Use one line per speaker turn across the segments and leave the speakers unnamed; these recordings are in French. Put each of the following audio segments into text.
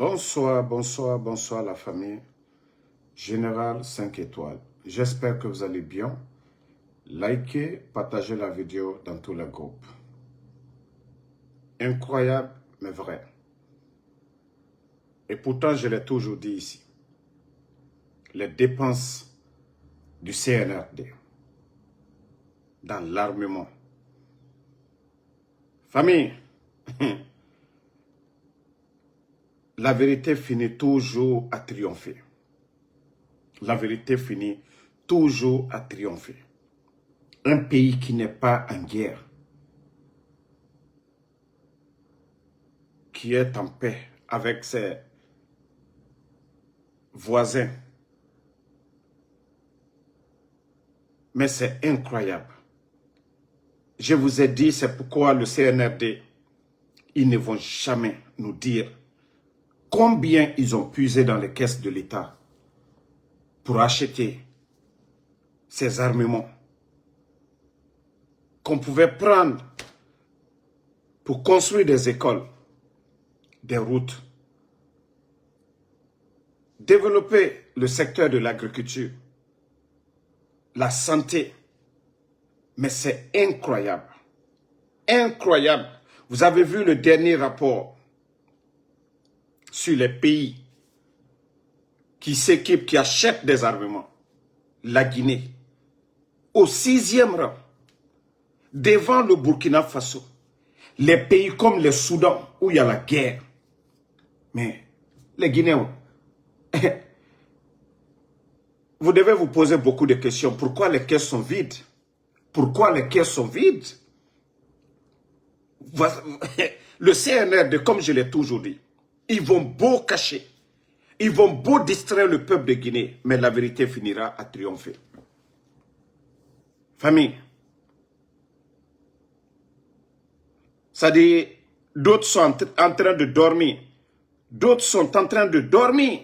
Bonsoir, bonsoir, bonsoir la famille. Général 5 étoiles. J'espère que vous allez bien. Likez, partagez la vidéo dans tous les groupes. Incroyable, mais vrai. Et pourtant, je l'ai toujours dit ici. Les dépenses du CNRD dans l'armement. Famille, la vérité finit toujours à triompher. La vérité finit toujours à triompher. Un pays qui n'est pas en guerre, qui est en paix avec ses voisins. Mais c'est incroyable. Je vous ai dit, c'est pourquoi le CNRD, ils ne vont jamais nous dire combien ils ont puisé dans les caisses de l'État pour acheter ces armements qu'on pouvait prendre pour construire des écoles, des routes, développer le secteur de l'agriculture, la santé. Mais c'est incroyable. Incroyable. Vous avez vu le dernier rapport sur les pays qui s'équipent, qui achètent des armements. La Guinée, au 6e rang, devant le Burkina Faso. Les pays comme le Soudan, où il y a la guerre. Mais les Guinéens, vous devez vous poser beaucoup de questions. Pourquoi les caisses sont vides? Pourquoi les caisses sont vides? Le CNRD, comme je l'ai toujours dit, ils vont beau cacher, ils vont beau distraire le peuple de Guinée, mais la vérité finira à triompher. Famille, ça dit, d'autres sont en train de dormir, d'autres sont en train de dormir.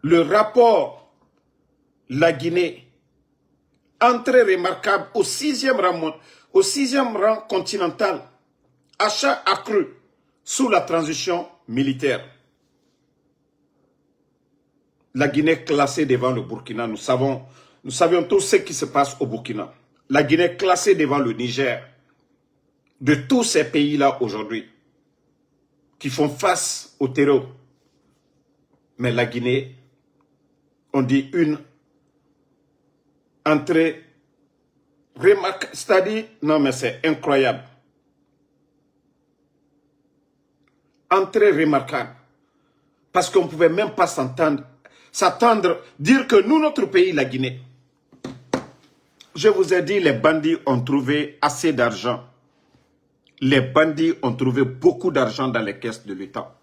Le rapport, la Guinée, entrée remarquable au 6e rang continental, achat accru sous la transition militaire. La Guinée classée devant le Burkina, nous savions tous ce qui se passe au Burkina. La Guinée classée devant le Niger. De tous ces pays-là aujourd'hui qui font face au terreau. Mais la Guinée, on dit une entrée remarquable, c'est-à-dire, non mais c'est incroyable. Entrée remarquable. Parce qu'on ne pouvait même pas s'attendre, dire que nous, notre pays, la Guinée, je vous ai dit, les bandits ont trouvé assez d'argent. Les bandits ont trouvé beaucoup d'argent dans les caisses de l'État.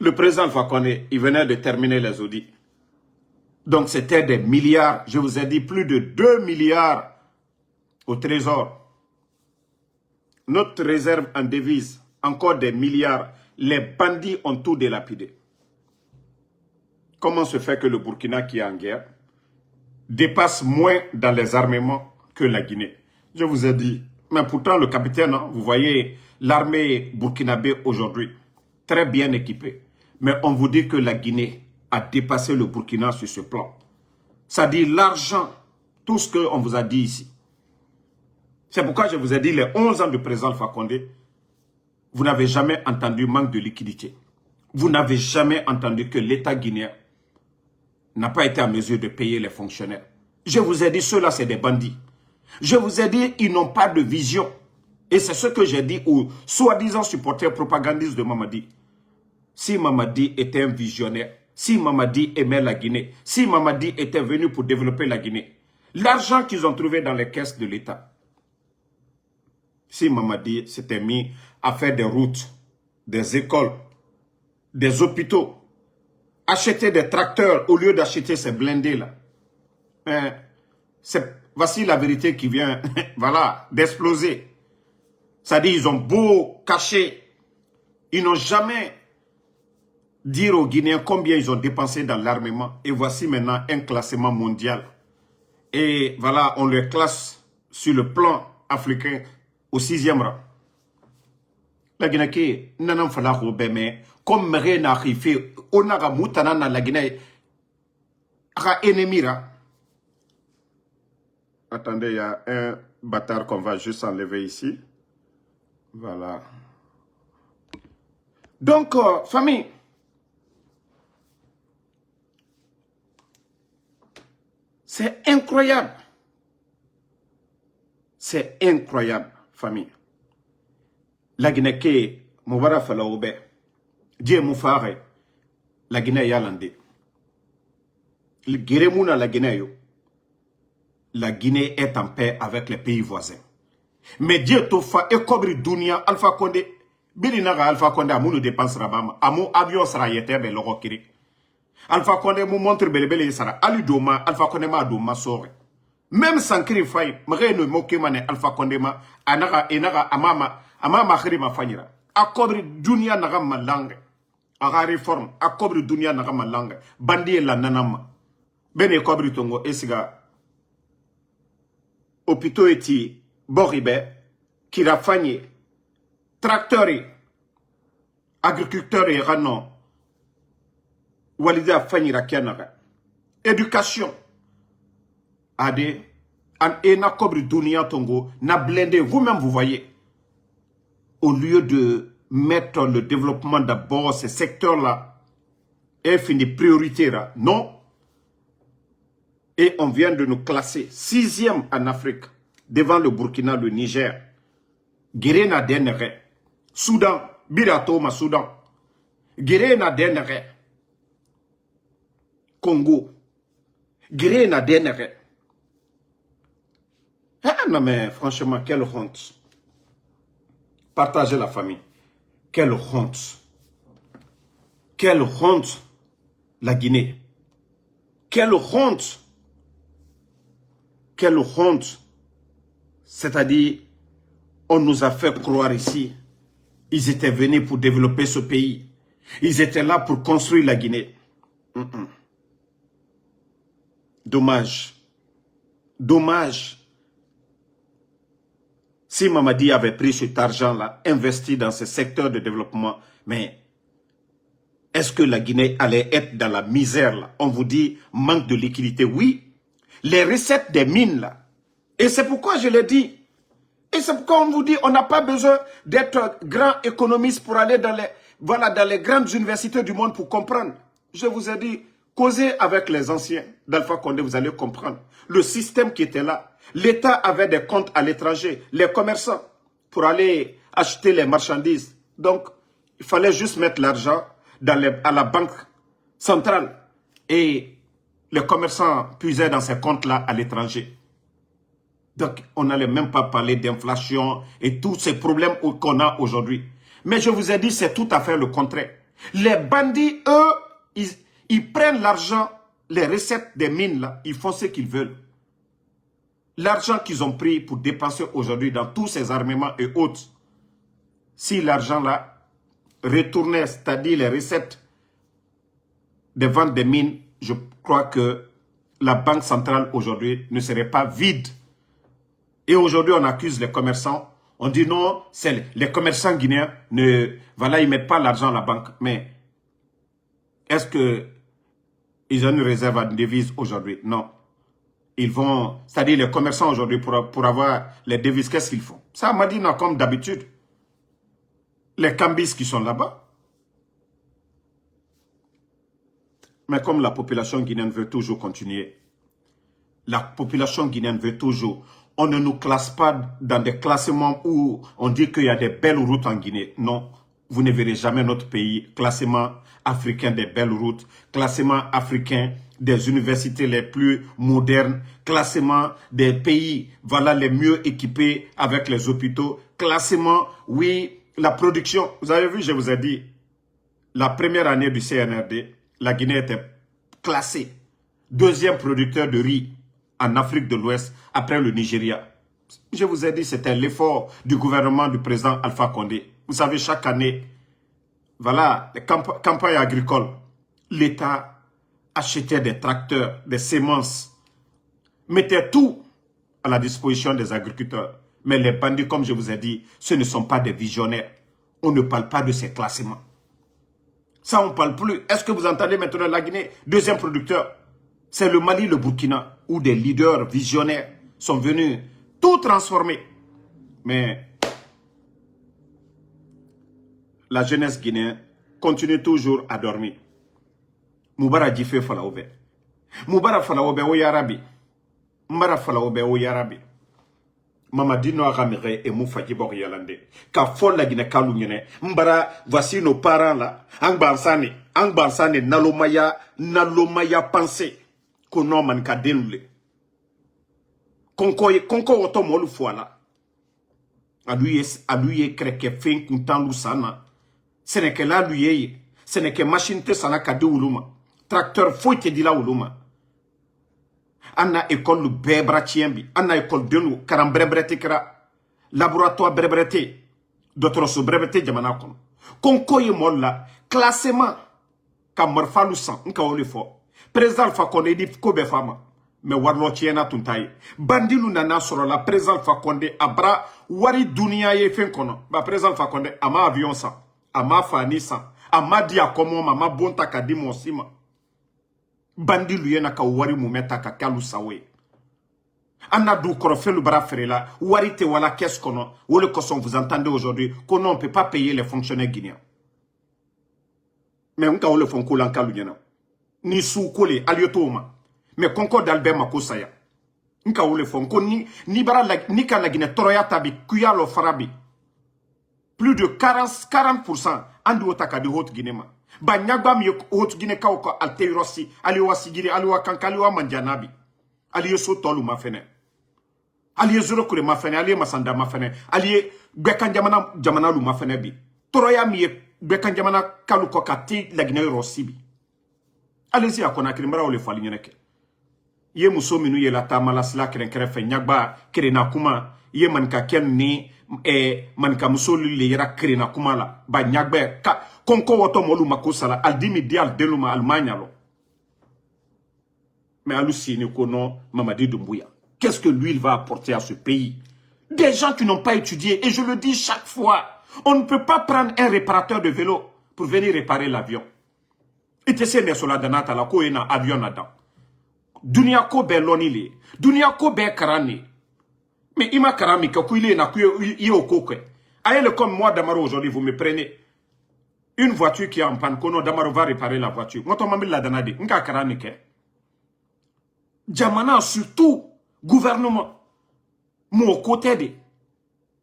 Le président Alpha Condé, il venait de terminer les audits. Donc c'était des milliards, je vous ai dit plus de 2 milliards au trésor. Notre réserve en devises, encore des milliards. Les bandits ont tout délapidé. Comment se fait que le Burkina qui est en guerre dépasse moins dans les armements que la Guinée? Je vous ai dit, mais pourtant le capitaine, hein, vous voyez l'armée burkinabé aujourd'hui, très bien équipée. Mais on vous dit que la Guinée a dépassé le Burkina sur ce plan. Ça dit l'argent, tout ce qu'on vous a dit ici. C'est pourquoi je vous ai dit les 11 ans du président Alpha Condé, vous n'avez jamais entendu manque de liquidité. Vous n'avez jamais entendu que l'État guinéen n'a pas été en mesure de payer les fonctionnaires. Je vous ai dit, ceux-là, c'est des bandits. Je vous ai dit, ils n'ont pas de vision. Et c'est ce que j'ai dit aux soi-disant supporters propagandistes de Mamadi. Si Mamadi était un visionnaire, si Mamadi aimait la Guinée, si Mamadi était venu pour développer la Guinée, l'argent qu'ils ont trouvé dans les caisses de l'État, si Mamadi s'était mis à faire des routes, des écoles, des hôpitaux, acheter des tracteurs au lieu d'acheter ces blindés-là, voici la vérité qui vient voilà, d'exploser. C'est-à-dire ils ont beau cacher, ils n'ont jamais dire aux Guinéens combien ils ont dépensé dans l'armement. Et voici maintenant un classement mondial. Et voilà, on les classe sur le plan africain au 6e rang. La Guinée qui n'en fait la mais comme rien n'a arrivé, on a moutana dans la Guinée, a ennemi là. Attendez, il y a un bâtard qu'on va juste enlever ici. Voilà. Donc, famille, c'est incroyable. C'est incroyable, famille. La Guinée qui Moubara Falaoube, Dieu Moufare, la Guinée Yalande. Le Guéremouna la Guinée, la Guinée est en paix avec les pays voisins. Mais Dieu Tofa et Kobri Dunia, Alpha Condé, Bilinaga Alpha Condé, à mon dépense rabama, à mon avion sera yété, mais l'oro kiri. Alpha Condé mou montre belebele sara, Ali Doma, Alpha Condé ma Doma sore. Même sans cri faille, m'ré ne moque mané Alpha Condé ma, anaga, enaga, amama khiri ma fanyira. A Kobri Dunia naga ma langue. A réforme, a Kobri Dunia naga ma langue. Bandi la nanama. Bene Kobri Tongo, esiga. Opito eti, Boribe, Kirafanye, tracteur, agriculteur et ranon, Walida Fanyira Kianaga, éducation, Ade, an ena Kobri Dunia Tongo, na blindé, vous-même vous voyez, au lieu de mettre le développement d'abord, ces secteurs-là, et fini priorité là, non. Et on vient de nous classer 6e en Afrique, devant le Burkina, le Niger, Guérena Denere, Soudan, Biratoma, Soudan, Guérena Denere, Congo, Guérena Denere. Ah non mais franchement, quelle honte. Partagez la famille. Quelle honte. Quelle honte, la Guinée. Quelle honte. Quelle honte. C'est-à-dire, on nous a fait croire ici, ils étaient venus pour développer ce pays. Ils étaient là pour construire la Guinée. Dommage. Dommage. Si Mamadi avait pris cet argent-là, investi dans ce secteur de développement, mais est-ce que la Guinée allait être dans la misère là? On vous dit manque de liquidité. Oui, les recettes des mines là. Et c'est pourquoi je l'ai dit. Et c'est pourquoi on vous dit on n'a pas besoin d'être grand économiste pour aller dans les, voilà, dans les grandes universités du monde pour comprendre. Je vous ai dit, causez avec les anciens d'Alpha Condé, vous allez comprendre. Le système qui était là, l'État avait des comptes à l'étranger, les commerçants, pour aller acheter les marchandises. Donc, il fallait juste mettre l'argent à la banque centrale. Et les commerçants puisaient dans ces comptes-là à l'étranger. Donc, on n'allait même pas parler d'inflation et tous ces problèmes qu'on a aujourd'hui. Mais je vous ai dit, c'est tout à fait le contraire. Les bandits, eux, ils prennent l'argent, les recettes des mines, là, ils font ce qu'ils veulent. L'argent qu'ils ont pris pour dépenser aujourd'hui dans tous ces armements et autres, si l'argent là retournait, c'est-à-dire les recettes des ventes des mines, je crois que la banque centrale aujourd'hui ne serait pas vide. Et aujourd'hui, on accuse les commerçants. On dit non, c'est les commerçants guinéens, voilà, ils ne mettent pas l'argent à la banque. Mais est-ce qu'ils ont une réserve à devises aujourd'hui? Non. Ils vont, c'est-à-dire les commerçants aujourd'hui, pour avoir les devises, qu'est-ce qu'ils font? Ça m'a dit non, comme d'habitude. Les cambis qui sont là-bas. Mais comme la population guinéenne veut toujours continuer, la population guinéenne veut toujours, on ne nous classe pas dans des classements où on dit qu'il y a des belles routes en Guinée. Non, vous ne verrez jamais notre pays, classement africain des belles routes, classement africain des universités les plus modernes, classement des pays, voilà, les mieux équipés avec les hôpitaux, classement, oui, la production. Vous avez vu, je vous ai dit, la première année du CNRD, la Guinée était classée deuxième producteur de riz en Afrique de l'Ouest après le Nigeria. Je vous ai dit, c'était l'effort du gouvernement du président Alpha Condé. Vous savez, chaque année, voilà, les campagnes agricoles, l'État achetait des tracteurs, des semences, mettait tout à la disposition des agriculteurs. Mais les bandits, comme je vous ai dit, ce ne sont pas des visionnaires. On ne parle pas de ces classements. Ça, on ne parle plus. Est-ce que vous entendez maintenant la Guinée? Deuxième producteur. C'est le Mali, le Burkina, où des leaders visionnaires sont venus tout transformer. Mais la jeunesse guinéenne continue toujours à dormir. Moubara Djifé Falaoube. Moubara Falaoube o Yarabi. Mbara Falaoube o Yarabi. Mamadi no agamire et Moufaji Boryalande. Ka fol la Guinée Kalounyene. Mbara, voici nos parents là. Angbansane, nalomaya pensée. Kono man ka denule. Konko oto molu foala. Aluye kreke fin kuntan lusana. Ce n'est que là lui, ce n'est que machine te sana kade uluma. Tracteur faut te dila uluma. Anna école lu bebra tiembi. Anna école de nous karam brebrete kra. Laboratoire brebrete. D'autres so brebrete jamana kon. Konko ye molla. Classement. Ka morfa lusan. Nka ole fo. Président Fakonde di kobe fama. Mais warlo tiena tuntaye. Bandilu nana soro la président Fakonde abra wari dunia ye fen kono. Ba président Fakonde ama avion sa. Ama fani sa. Ama dia komo mama bonta kadimo sima. Bandilu yena ka wari mumeta ka kalu sawe. Anna du korofelu bara ferela. Wari te wala qu'est-ce kono. Ou le koson vous entendez aujourd'hui. Qu'on ne peut pas payer les fonctionnaires guinéens. Mais on ka le font koulan kalu yena. Ni sou kole aliotoma. Mais konko d'Albert Makosaya. Nka wole fonko ni bara ni ka la Guinée toroya tabi kuya lo farabi. Plus de 40% andu otaka de Haute Guinée ma. Ba nyagba mi Haute Guinée ka ko alteirosi, ali wasigiri, ali wakankali wa manjanabi. Ali so tolu mafene. Ali zoro kure mafene, ali masanda mafene, ali bekan jamana lu mafene bi. Toroya mi bekan jamana kalu ko kati la Guinée rosibi. Allez-y à Conakry, mbara ole fali nyoneke. Ye muso minu ye la tamala sila keren kerefe nyagba kerena kuma ye manka ken ni manka muso le yera kerena kuma la ba nyagba ka konko woto molu makosala aldimi di al deluma Allemagne lo. Mais halluciné kono Mamadi Doumbouya. Qu'est-ce que lui il va apporter à ce pays? Des gens qui n'ont pas étudié et je le dis chaque fois, on ne peut pas prendre un réparateur de vélo pour venir réparer l'avion. Et tu sais, Nessola Danata, la ko ena avion nada. Dunia ko be lonili. Dunia ko be karani. Mais ima karami ka kuile na kuye au kokwe. Allez, comme moi, Damaro, aujourd'hui, vous me prenez une voiture qui est en panne, kono Damaro va réparer la voiture. Moi, ton mamil la danade. Nka karani ke. Jamana, surtout, gouvernement. Mo côté de.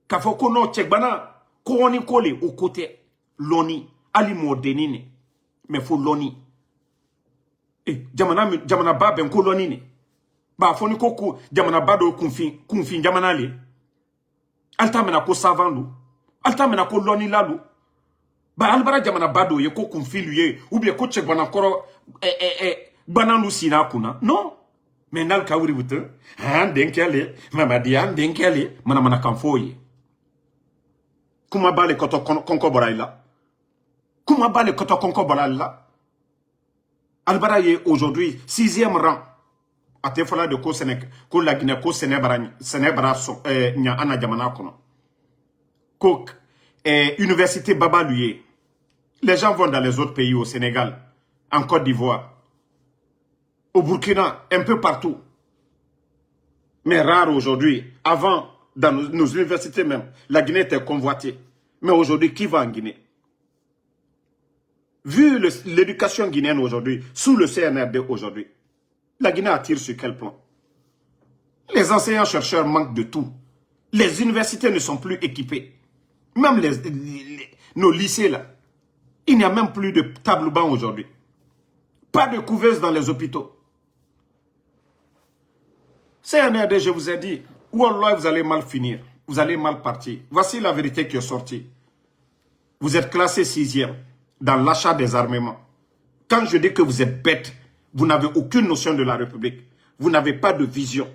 Kafo kono tchekbana. Koroni kole au côté. Loni. Ali mo denine. Mais faut loni. Jamana ba ben ko loni ne. Ba foni ko jamana ba do kunfin jamana le. Alta mena ko savandu. Alta mena ko loni lalu. Ba albara jamana ba do ye ko kunfin luye ou bien ko check bana koro bananu sina kuna. Non. Mais nal kawri butu. Han denkele, mamadi han denkele, mana kanfoye. Kuma ba le koto konko boraila. Comment bat le koto konko balala? Albara est aujourd'hui 6e rang. A te fala de ko Sénégal, ko la Guinée, ko Sénégal nya ana jamana kono. Ko université Baba Luye. Les gens vont dans les autres pays, au Sénégal, en Côte d'Ivoire, au Burkina, un peu partout. Mais rare aujourd'hui. Avant, dans nos universités même, la Guinée était convoitée. Mais aujourd'hui, qui va en Guinée? Vu l'éducation guinéenne aujourd'hui, sous le CNRD aujourd'hui, la Guinée attire sur quel plan? Les enseignants-chercheurs manquent de tout. Les universités ne sont plus équipées. Même nos lycées là, il n'y a même plus de table banc aujourd'hui. Pas de couveuse dans les hôpitaux. CNRD, je vous ai dit, Wallah, vous allez mal finir. Vous allez mal partir. Voici la vérité qui est sortie. Vous êtes classé 6e. Dans l'achat des armements. Quand je dis que vous êtes bête, vous n'avez aucune notion de la République. Vous n'avez pas de vision.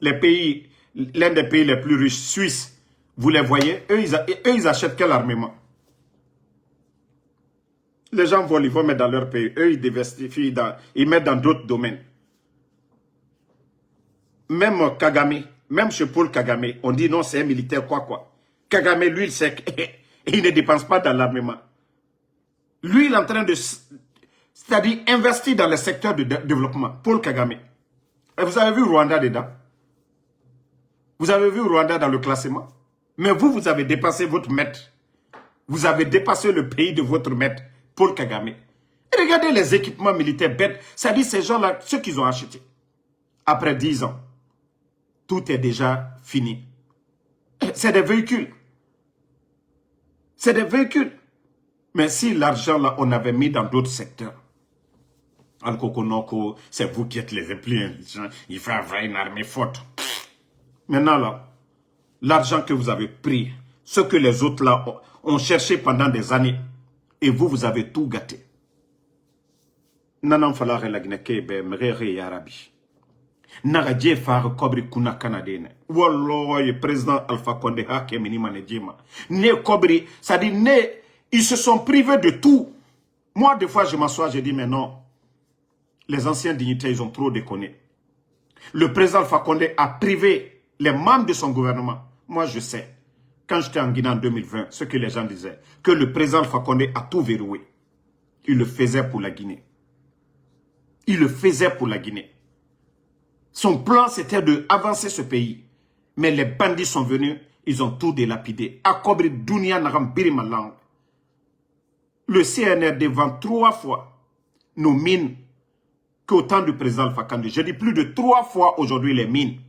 Les pays, l'un des pays les plus riches, Suisse, vous les voyez, eux ils achètent quel armement? Les gens volent, ils vont mettre dans leur pays. Eux, ils diversifient, ils mettent dans d'autres domaines. Même Kagame, même chez Paul Kagame, on dit non, c'est un militaire quoi. Kagame, lui, il sait que et il ne dépense pas dans l'armement. Lui, il est en train de, c'est-à-dire investir dans le secteur de développement. Paul Kagame. Et vous avez vu Rwanda dedans? Vous avez vu Rwanda dans le classement? Mais vous, vous avez dépassé votre maître. Vous avez dépassé le pays de votre maître, Paul Kagame. Et regardez les équipements militaires bêtes. C'est-à-dire ces gens-là, ceux qu'ils ont achetés. Après 10 ans, tout est déjà fini. C'est des véhicules. C'est des véhicules. Mais si l'argent, là, on avait mis dans d'autres secteurs, Al-Kokonoko, c'est vous qui êtes les replis intelligents, il faut avoir une armée forte. Maintenant, là, l'argent que vous avez pris, ce que les autres, là, ont cherché pendant des années, et vous, vous avez tout gâté. Nanan fala relagneke be mrere yarabi. Naradje far kobri kuna kanadene. Walloy président Alpha Condé ha kemini manejima. Ne kobri, ça dit ne, ils se sont privés de tout. Moi, des fois, je m'assois, je dis, mais non. Les anciens dignitaires, ils ont trop déconné. Le président Alpha Condé a privé les membres de son gouvernement. Moi, je sais, quand j'étais en Guinée en 2020, ce que les gens disaient, que le président Alpha Condé a tout verrouillé. Il le faisait pour la Guinée. Il le faisait pour la Guinée. Son plan, c'était d'avancer ce pays. Mais les bandits sont venus, ils ont tout délapidé. Akobri Dunia Naram Birimalang. Le CNRD vend 3 fois nos mines qu'au temps du président Alpha Condé. Je dis plus de 3 fois aujourd'hui les mines.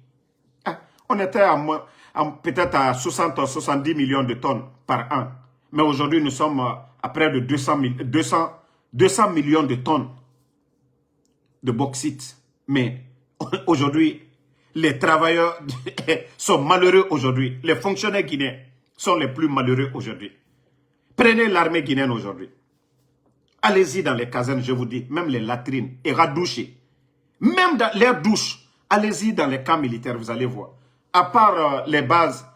On était peut-être à 60 ou 70 millions de tonnes par an. Mais aujourd'hui, nous sommes à près de 200 millions de tonnes de bauxite. Mais aujourd'hui, les travailleurs sont malheureux aujourd'hui. Les fonctionnaires guinéens sont les plus malheureux aujourd'hui. Prenez l'armée guinéenne aujourd'hui. Allez-y dans les casernes, je vous dis, même les latrines, et radoucher. Même dans l'air douche, allez-y dans les camps militaires, vous allez voir. À part les bases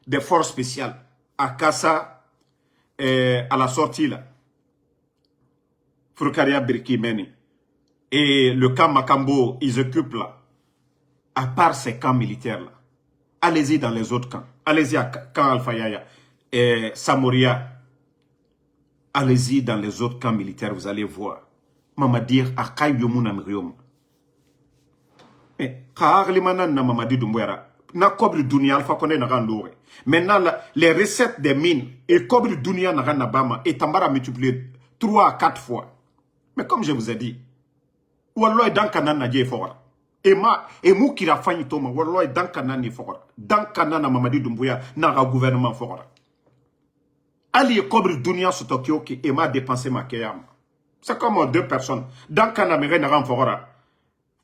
des forces spéciales, à Kassa, à la sortie là, Frukaria Birkimeni, et le camp Makambo, ils occupent là. À part ces camps militaires là, allez-y dans les autres camps. Allez-y à camp Alpha Yaya et Samoria. Allez-y dans les autres camps militaires, vous allez voir. Mamadir Akay Yomuna Mriom. Mais Mamadi Doumbouera. Na Kobri Dunia Alpha Condé n'a rien d'oré. Maintenant, les recettes des mines et Kobri Dunia n'a rien à Bama et Tambara multiplié 3 à 4 fois. Mais comme je vous ai dit, Walloy Dankanan n'a dit fort. Et mou qui a failli Thomas, Walloy Dankanan n'est fort. Dankanan n'a Mamadi Doumbouya n'a un gouvernement fort. Ali Kobri Dunia sur Tokyo qui m'a dépensé ma kayam. C'est comme 2 personnes. Dankana n'a rien fort.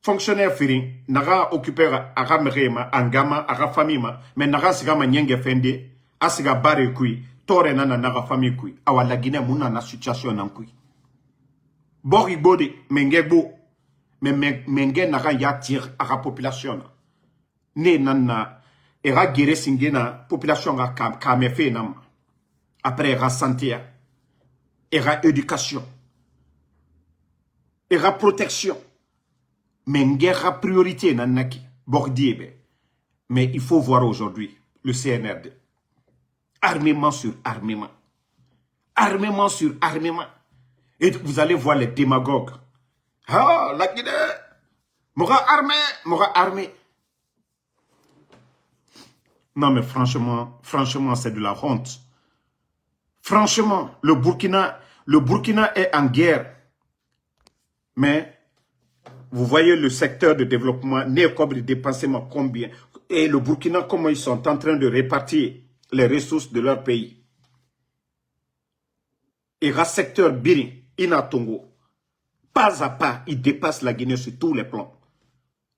Fonctionnaire Firin, n'a occupé à Ramerema, Angama, à la famille, mais n'a pas nyenge fende, asiga bare kui, tore nana n'a famille kui, awa la Guinée mouna na situation nan kui. Bori bode, mengebo, mais menge n'a ya tire à la population. Ne nana, era gere singena, population a kamefe nam. Après era santé, era éducation, era protection. Mais une guerre à priorité, nanaki, bordiebe. Mais il faut voir aujourd'hui le CNRD. Armement sur armement. Armement sur armement. Et vous allez voir les démagogues. Ah, la Guinée, m'aura armé. Non, mais franchement, c'est de la honte. Franchement, le Burkina est en guerre. Mais vous voyez le secteur de développement, Néocobre dépensément combien. Et le Burkina, comment ils sont en train de répartir les ressources de leur pays. Et le secteur Biri, Inatongo, pas à pas, il dépasse la Guinée sur tous les plans.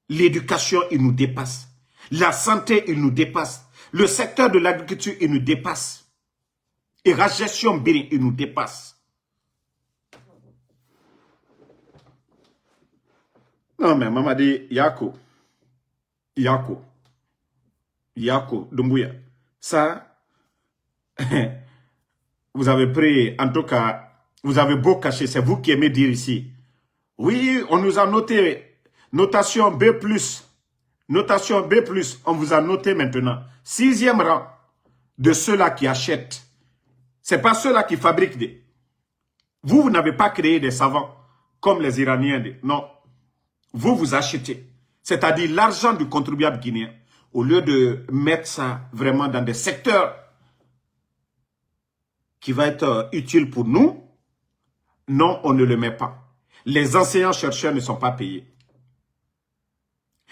L'éducation, il nous dépasse. La santé, il nous dépasse. Le secteur de l'agriculture, il nous dépasse. Et la gestion Biri, il nous dépasse. Non, mais maman dit, Yako, Doumbouya. Ça, vous avez pris, en tout cas, vous avez beau cacher, c'est vous qui aimez dire ici. Oui, on nous a noté, notation B+, on vous a noté maintenant. 6e rang de ceux-là qui achètent. C'est pas ceux-là qui fabriquent des... Vous n'avez pas créé des savants comme les Iraniens. Non. Vous achetez. C'est-à-dire l'argent du contribuable guinéen. Au lieu de mettre ça vraiment dans des secteurs qui vont être utiles pour nous, non, on ne le met pas. Les enseignants-chercheurs ne sont pas payés.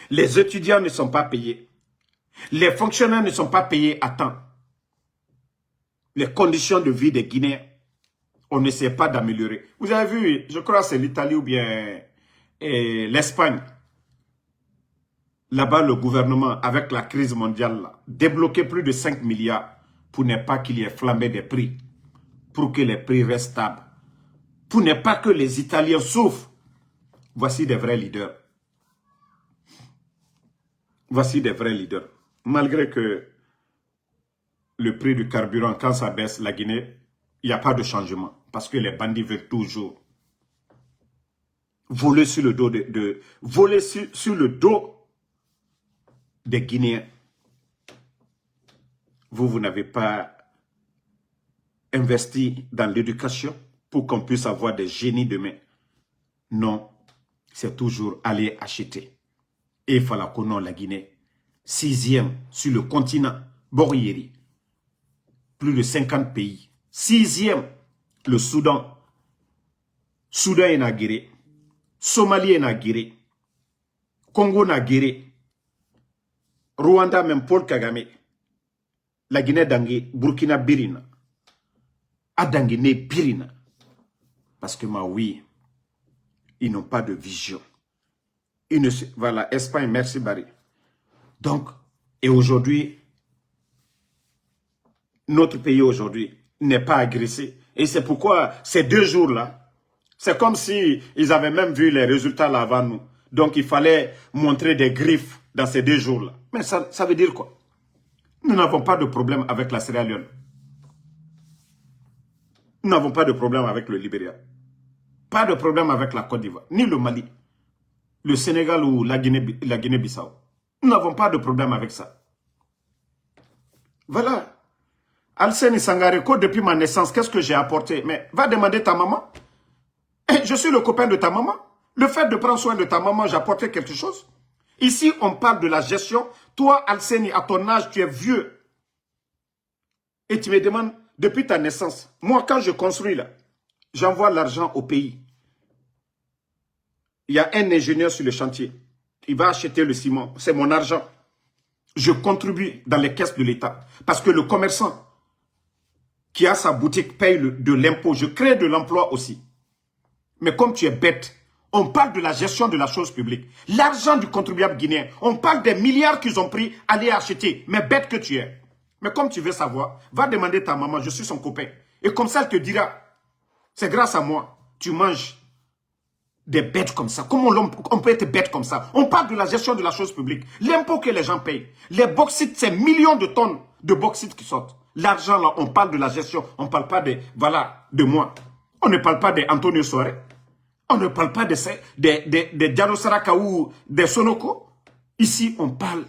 Les étudiants ne sont pas payés. Les fonctionnaires ne sont pas payés à temps. Les conditions de vie des Guinéens, on n'essaie pas d'améliorer. Vous avez vu, je crois que c'est l'Italie ou bien l'Espagne. Là-bas, le gouvernement, avec la crise mondiale, là, débloqué plus de 5 milliards pour ne pas qu'il y ait flambé des prix, pour que les prix restent stables, pour ne pas que les Italiens souffrent. Voici des vrais leaders. Voici des vrais leaders. Malgré que le prix du carburant, quand ça baisse, la Guinée, il n'y a pas de changement. Parce que les bandits veulent toujours voler sur le dos voler sur le dos des Guinéens. Vous n'avez pas investi dans l'éducation pour qu'on puisse avoir des génies demain. Non, c'est toujours aller acheter. Et Falakono, la Guinée, 6e sur le continent, Borieri. Plus de 50 pays. 6e, le Soudan. Soudan est naguéré. Somalie est naguéré. Congo naguéré. Rwanda, même Paul Kagame. La Guinée d'Angé, Burkina Birina. Adangene Birina. Parce que, oui, ils n'ont pas de vision. Voilà, Espagne, merci Barry. Donc, et aujourd'hui, notre pays aujourd'hui n'est pas agressé. Et c'est pourquoi ces 2 jours-là, c'est comme si ils avaient même vu les résultats là avant nous. Donc, il fallait montrer des griffes dans ces 2 jours-là. Mais ça veut dire quoi? Nous n'avons pas de problème avec la Sierra Leone. Nous n'avons pas de problème avec le Libéria. Pas de problème avec la Côte d'Ivoire, ni le Mali, le Sénégal ou la Guinée-Bissau. Nous n'avons pas de problème avec ça. Voilà. Alseni Sangareko, depuis ma naissance, qu'est-ce que j'ai apporté? Mais va demander ta maman. Je suis le copain de ta maman. Le fait de prendre soin de ta maman, j'ai apporté quelque chose. Ici, on parle de la gestion. Toi, Alseni, à ton âge, tu es vieux. Et tu me demandes, depuis ta naissance, moi, quand je construis là, j'envoie l'argent au pays. Il y a un ingénieur sur le chantier. Il va acheter le ciment. C'est mon argent. Je contribue dans les caisses de l'État. Parce que le commerçant qui a sa boutique paye de l'impôt. Je crée de l'emploi aussi. Mais comme tu es bête, on parle de la gestion de la chose publique. L'argent du contribuable guinéen. On parle des milliards qu'ils ont pris à aller acheter. Mais bête que tu es. Mais comme tu veux savoir, va demander ta maman, je suis son copain. Et comme ça, elle te dira, c'est grâce à moi, tu manges des bêtes comme ça. Comment on peut être bête comme ça? On parle de la gestion de la chose publique. L'impôt que les gens payent. Les bauxites, c'est millions de tonnes de bauxites qui sortent. L'argent là, on parle de la gestion. On ne parle pas de, voilà, de moi. On ne parle pas d'Antonio Soare. On ne parle pas de Diallo Saraka ou des Sonoko. Ici, on parle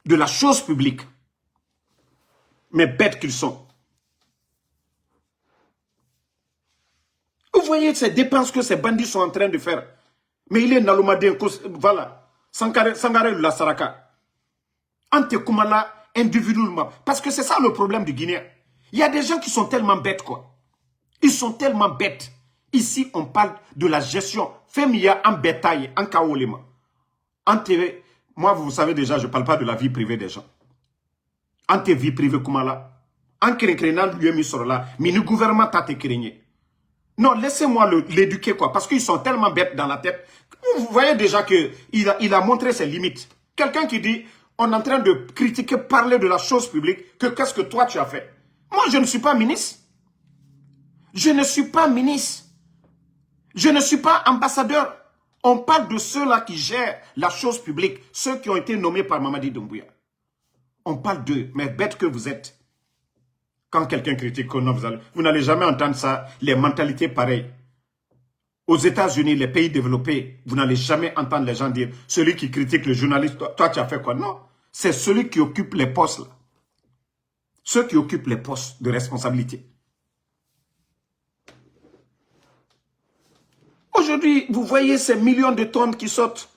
de la chose publique. Mais bêtes qu'ils sont. Vous voyez ces dépenses que ces bandits sont en train de faire. Mais il est Nalomadien, voilà. Sangaré la Saraka. Ante Koumala individuellement. Parce que c'est ça le problème du Guinéen. Il y a des gens qui sont tellement bêtes, quoi. Ils sont tellement bêtes. Ici, on parle de la gestion. Femia en bétail, en kaolema. Moi, vous savez déjà, je ne parle pas de la vie privée des gens. Ante vie privée, Koumala. En crénant, lui, mis sur là. Mais le gouvernement t'a te craigné. Non, laissez-moi l'éduquer, quoi. Parce qu'ils sont tellement bêtes dans la tête. Vous voyez déjà qu'il a montré ses limites. Quelqu'un qui dit, on est en train de critiquer, parler de la chose publique, que qu'est-ce que toi tu as fait? Moi, je ne suis pas ministre. Je ne suis pas ministre. Je ne suis pas ambassadeur. On parle de ceux-là qui gèrent la chose publique, ceux qui ont été nommés par Mamadi Doumbouya. On parle d'eux, mais bêtes que vous êtes. Quand quelqu'un critique, vous n'allez jamais entendre ça, les mentalités pareilles. Aux États-Unis, les pays développés, vous n'allez jamais entendre les gens dire, celui qui critique le journaliste, toi tu as fait quoi? Non, c'est celui qui occupe les postes là. ceux qui occupent les postes de responsabilité. Aujourd'hui, vous voyez ces millions de tonnes qui sortent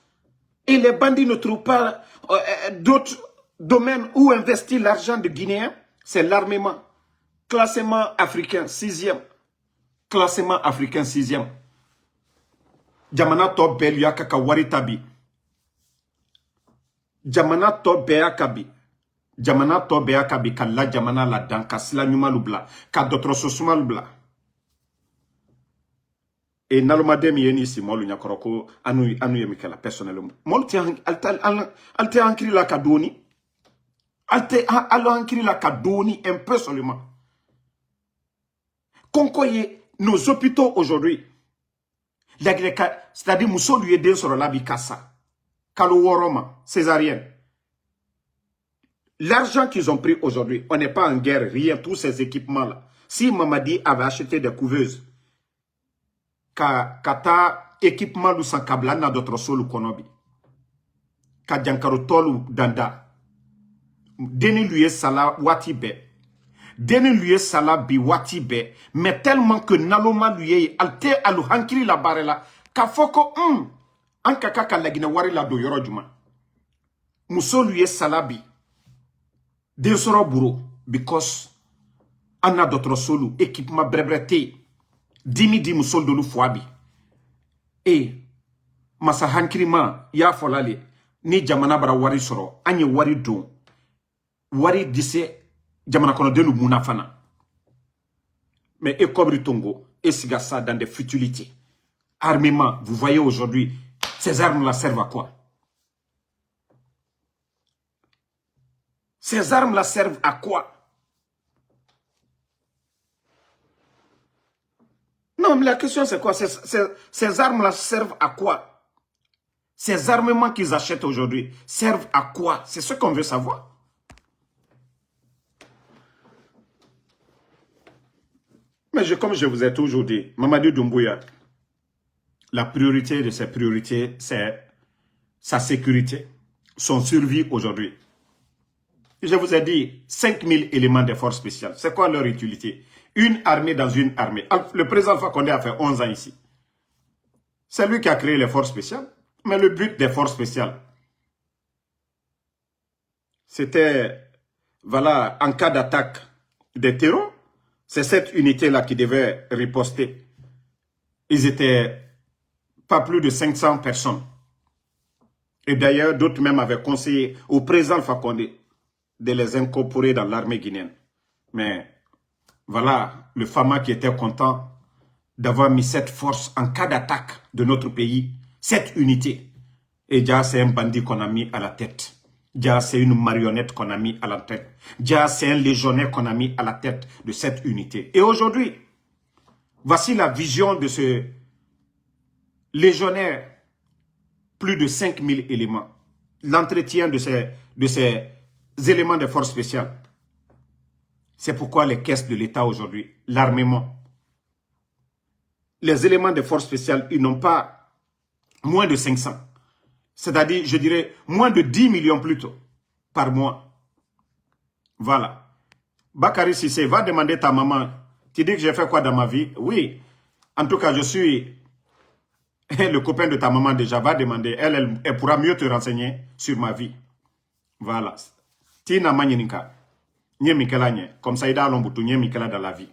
et les bandits ne trouvent pas d'autres domaines où investir l'argent de Guinéens. C'est l'armement. Classement africain, 6e. Classement africain, 6e. Jamana to belia kaka waritabi. Jamana to beya kabi. Jamana to beya kabi kala jamana la dan ka sila nyuma lubla. Ka dotro sosuma lubla. Et nalomade mi yeni si molu nyakoroko anu yemikela personnellement. Molu ti alte ankri la kadoni. Alte ankri la kadoni un peu seulement. Konkoye nos hôpitaux aujourd'hui. C'est-à-dire Mousso lui aide sur la bicassa. Kalo Woroma, césarienne. L'argent qu'ils ont pris aujourd'hui, on n'est pas en guerre, rien, tous ces équipements-là. Si Mamadi avait acheté des couveuses, kata équipement lu sans kabla na d'autres solu konobi. Ka jankaro tolu danda. Deni lui sala watibe. Deni lui sala bi watibe. Mais tellement que naloma lui alte alu hankiri la barela. Ka foko an kaka ka lagina wari la do yoro juma. Muso lui salabi. Den soro buro. Because anna d'autres solu équipement brebrete. Dimi di musol dolu fwabi. E masa hankirima ya folale ni jamana bara wari soro anye wari don wari dise jamana kono delu munafana. Mais e kobri tongo et siga ça dans des futilités. Armement, vous voyez aujourd'hui, ces armes-là servent à quoi? Ces armes-là servent à quoi? Non, mais la question c'est quoi? Ces armes-là servent à quoi? Ces armements qu'ils achètent aujourd'hui servent à quoi? C'est ce qu'on veut savoir. Mais comme je vous ai toujours dit, Mamadou Doumbouya, la priorité de ses priorités, c'est sa sécurité, son survie aujourd'hui. Je vous ai dit, 5000 éléments des forces spéciales. C'est quoi leur utilité? Une armée dans une armée. Le président Alpha Condé a fait 11 ans ici. C'est lui qui a créé les forces spéciales. Mais le but des forces spéciales, c'était, voilà, en cas d'attaque des terrors, c'est cette unité-là qui devait riposter. Ils étaient pas plus de 500 personnes. Et d'ailleurs, d'autres même avaient conseillé au président Alpha Condé de les incorporer dans l'armée guinéenne. Mais voilà, le Fama qui était content d'avoir mis cette force en cas d'attaque de notre pays, cette unité. Et déjà, c'est un bandit qu'on a mis à la tête. Déjà, c'est une marionnette qu'on a mis à la tête. Déjà, c'est un légionnaire qu'on a mis à la tête de cette unité. Et aujourd'hui, voici la vision de ce légionnaire. Plus de 5000 éléments. L'entretien de ces éléments de force spéciale. C'est pourquoi les caisses de l'État aujourd'hui, l'armement, les éléments de force spéciale, ils n'ont pas moins de 500. C'est-à-dire, je dirais, moins de 10 millions plutôt par mois. Voilà. Bakary Cissé, va demander ta maman, tu dis que j'ai fait quoi dans ma vie? Oui. En tout cas, je suis le copain de ta maman déjà, va demander. Elle pourra mieux te renseigner sur ma vie. Voilà. Tina Magninika. Comme ça, il a dans la vie.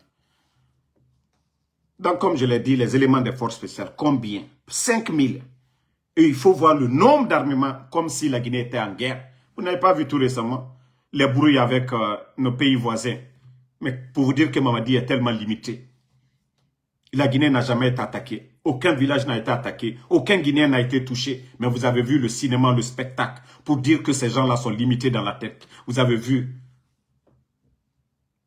Donc, comme je l'ai dit, les éléments des forces spéciales, combien? 5000. Et il faut voir le nombre d'armements comme si la Guinée était en guerre. Vous n'avez pas vu tout récemment les brouilles avec nos pays voisins. Mais pour vous dire que Mamadi est tellement limité. La Guinée n'a jamais été attaquée. Aucun village n'a été attaqué. Aucun Guinéen n'a été touché. Mais vous avez vu le cinéma, le spectacle, pour dire que ces gens-là sont limités dans la tête. Vous avez vu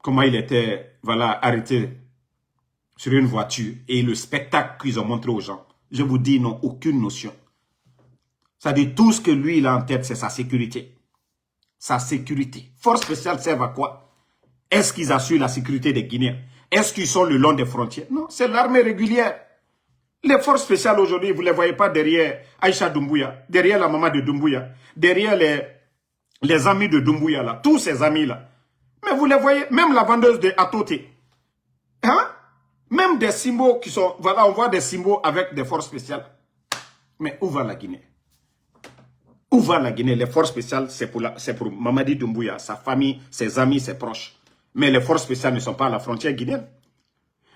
comment il était, voilà, arrêté sur une voiture et le spectacle qu'ils ont montré aux gens. Je vous dis, ils n'ont aucune notion. C'est-à-dire, tout ce que lui, il a en tête, c'est sa sécurité. Sa sécurité. Force spéciale servent à quoi? Est-ce qu'ils assurent la sécurité des Guinéens? Est-ce qu'ils sont le long des frontières? Non, c'est l'armée régulière. Les forces spéciales aujourd'hui, vous ne les voyez pas derrière Aïcha Doumbouya, derrière la maman de Doumbouya, derrière les amis de Doumbouya, là, tous ces amis-là. Mais vous les voyez, même la vendeuse de Atoté. Hein? Même des symboles qui sont... Voilà, on voit des symboles avec des forces spéciales. Mais où va la Guinée? Où va la Guinée? Les forces spéciales, c'est pour Mamadi Doumbouya, sa famille, ses amis, ses proches. Mais les forces spéciales ne sont pas à la frontière guinéenne.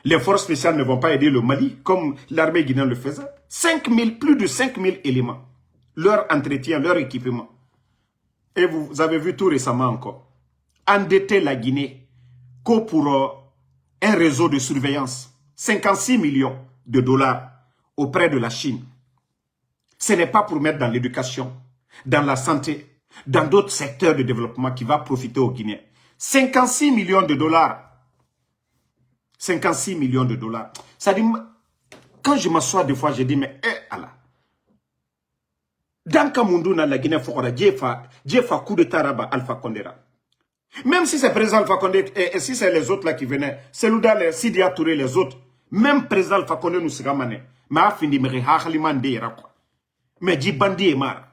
Les forces spéciales ne vont pas aider le Mali comme l'armée guinéenne le faisait. Plus de 5000 éléments. Leur entretien, leur équipement. Et vous avez vu tout récemment encore. Endetter la Guinée que pour un réseau de surveillance. 56 millions de dollars auprès de la Chine. Ce n'est pas pour mettre dans l'éducation, dans la santé, dans d'autres secteurs de développement qui va profiter aux Guinéens. 56 millions de dollars. 56 millions de dollars. Ça dit, quand je m'assois des fois, je dis, mais Allah. Dans Kamunduna, la Guinée, Djefa coup de Taraba, Alpha Condera. Même si c'est président Alpha Condé, et si c'est les autres là qui venaient, Selouda, les Sidia Touré, les autres, même président Alpha Condé nous segamane, mais a fini me hachlimande quoi. Mais Djibandi est marre.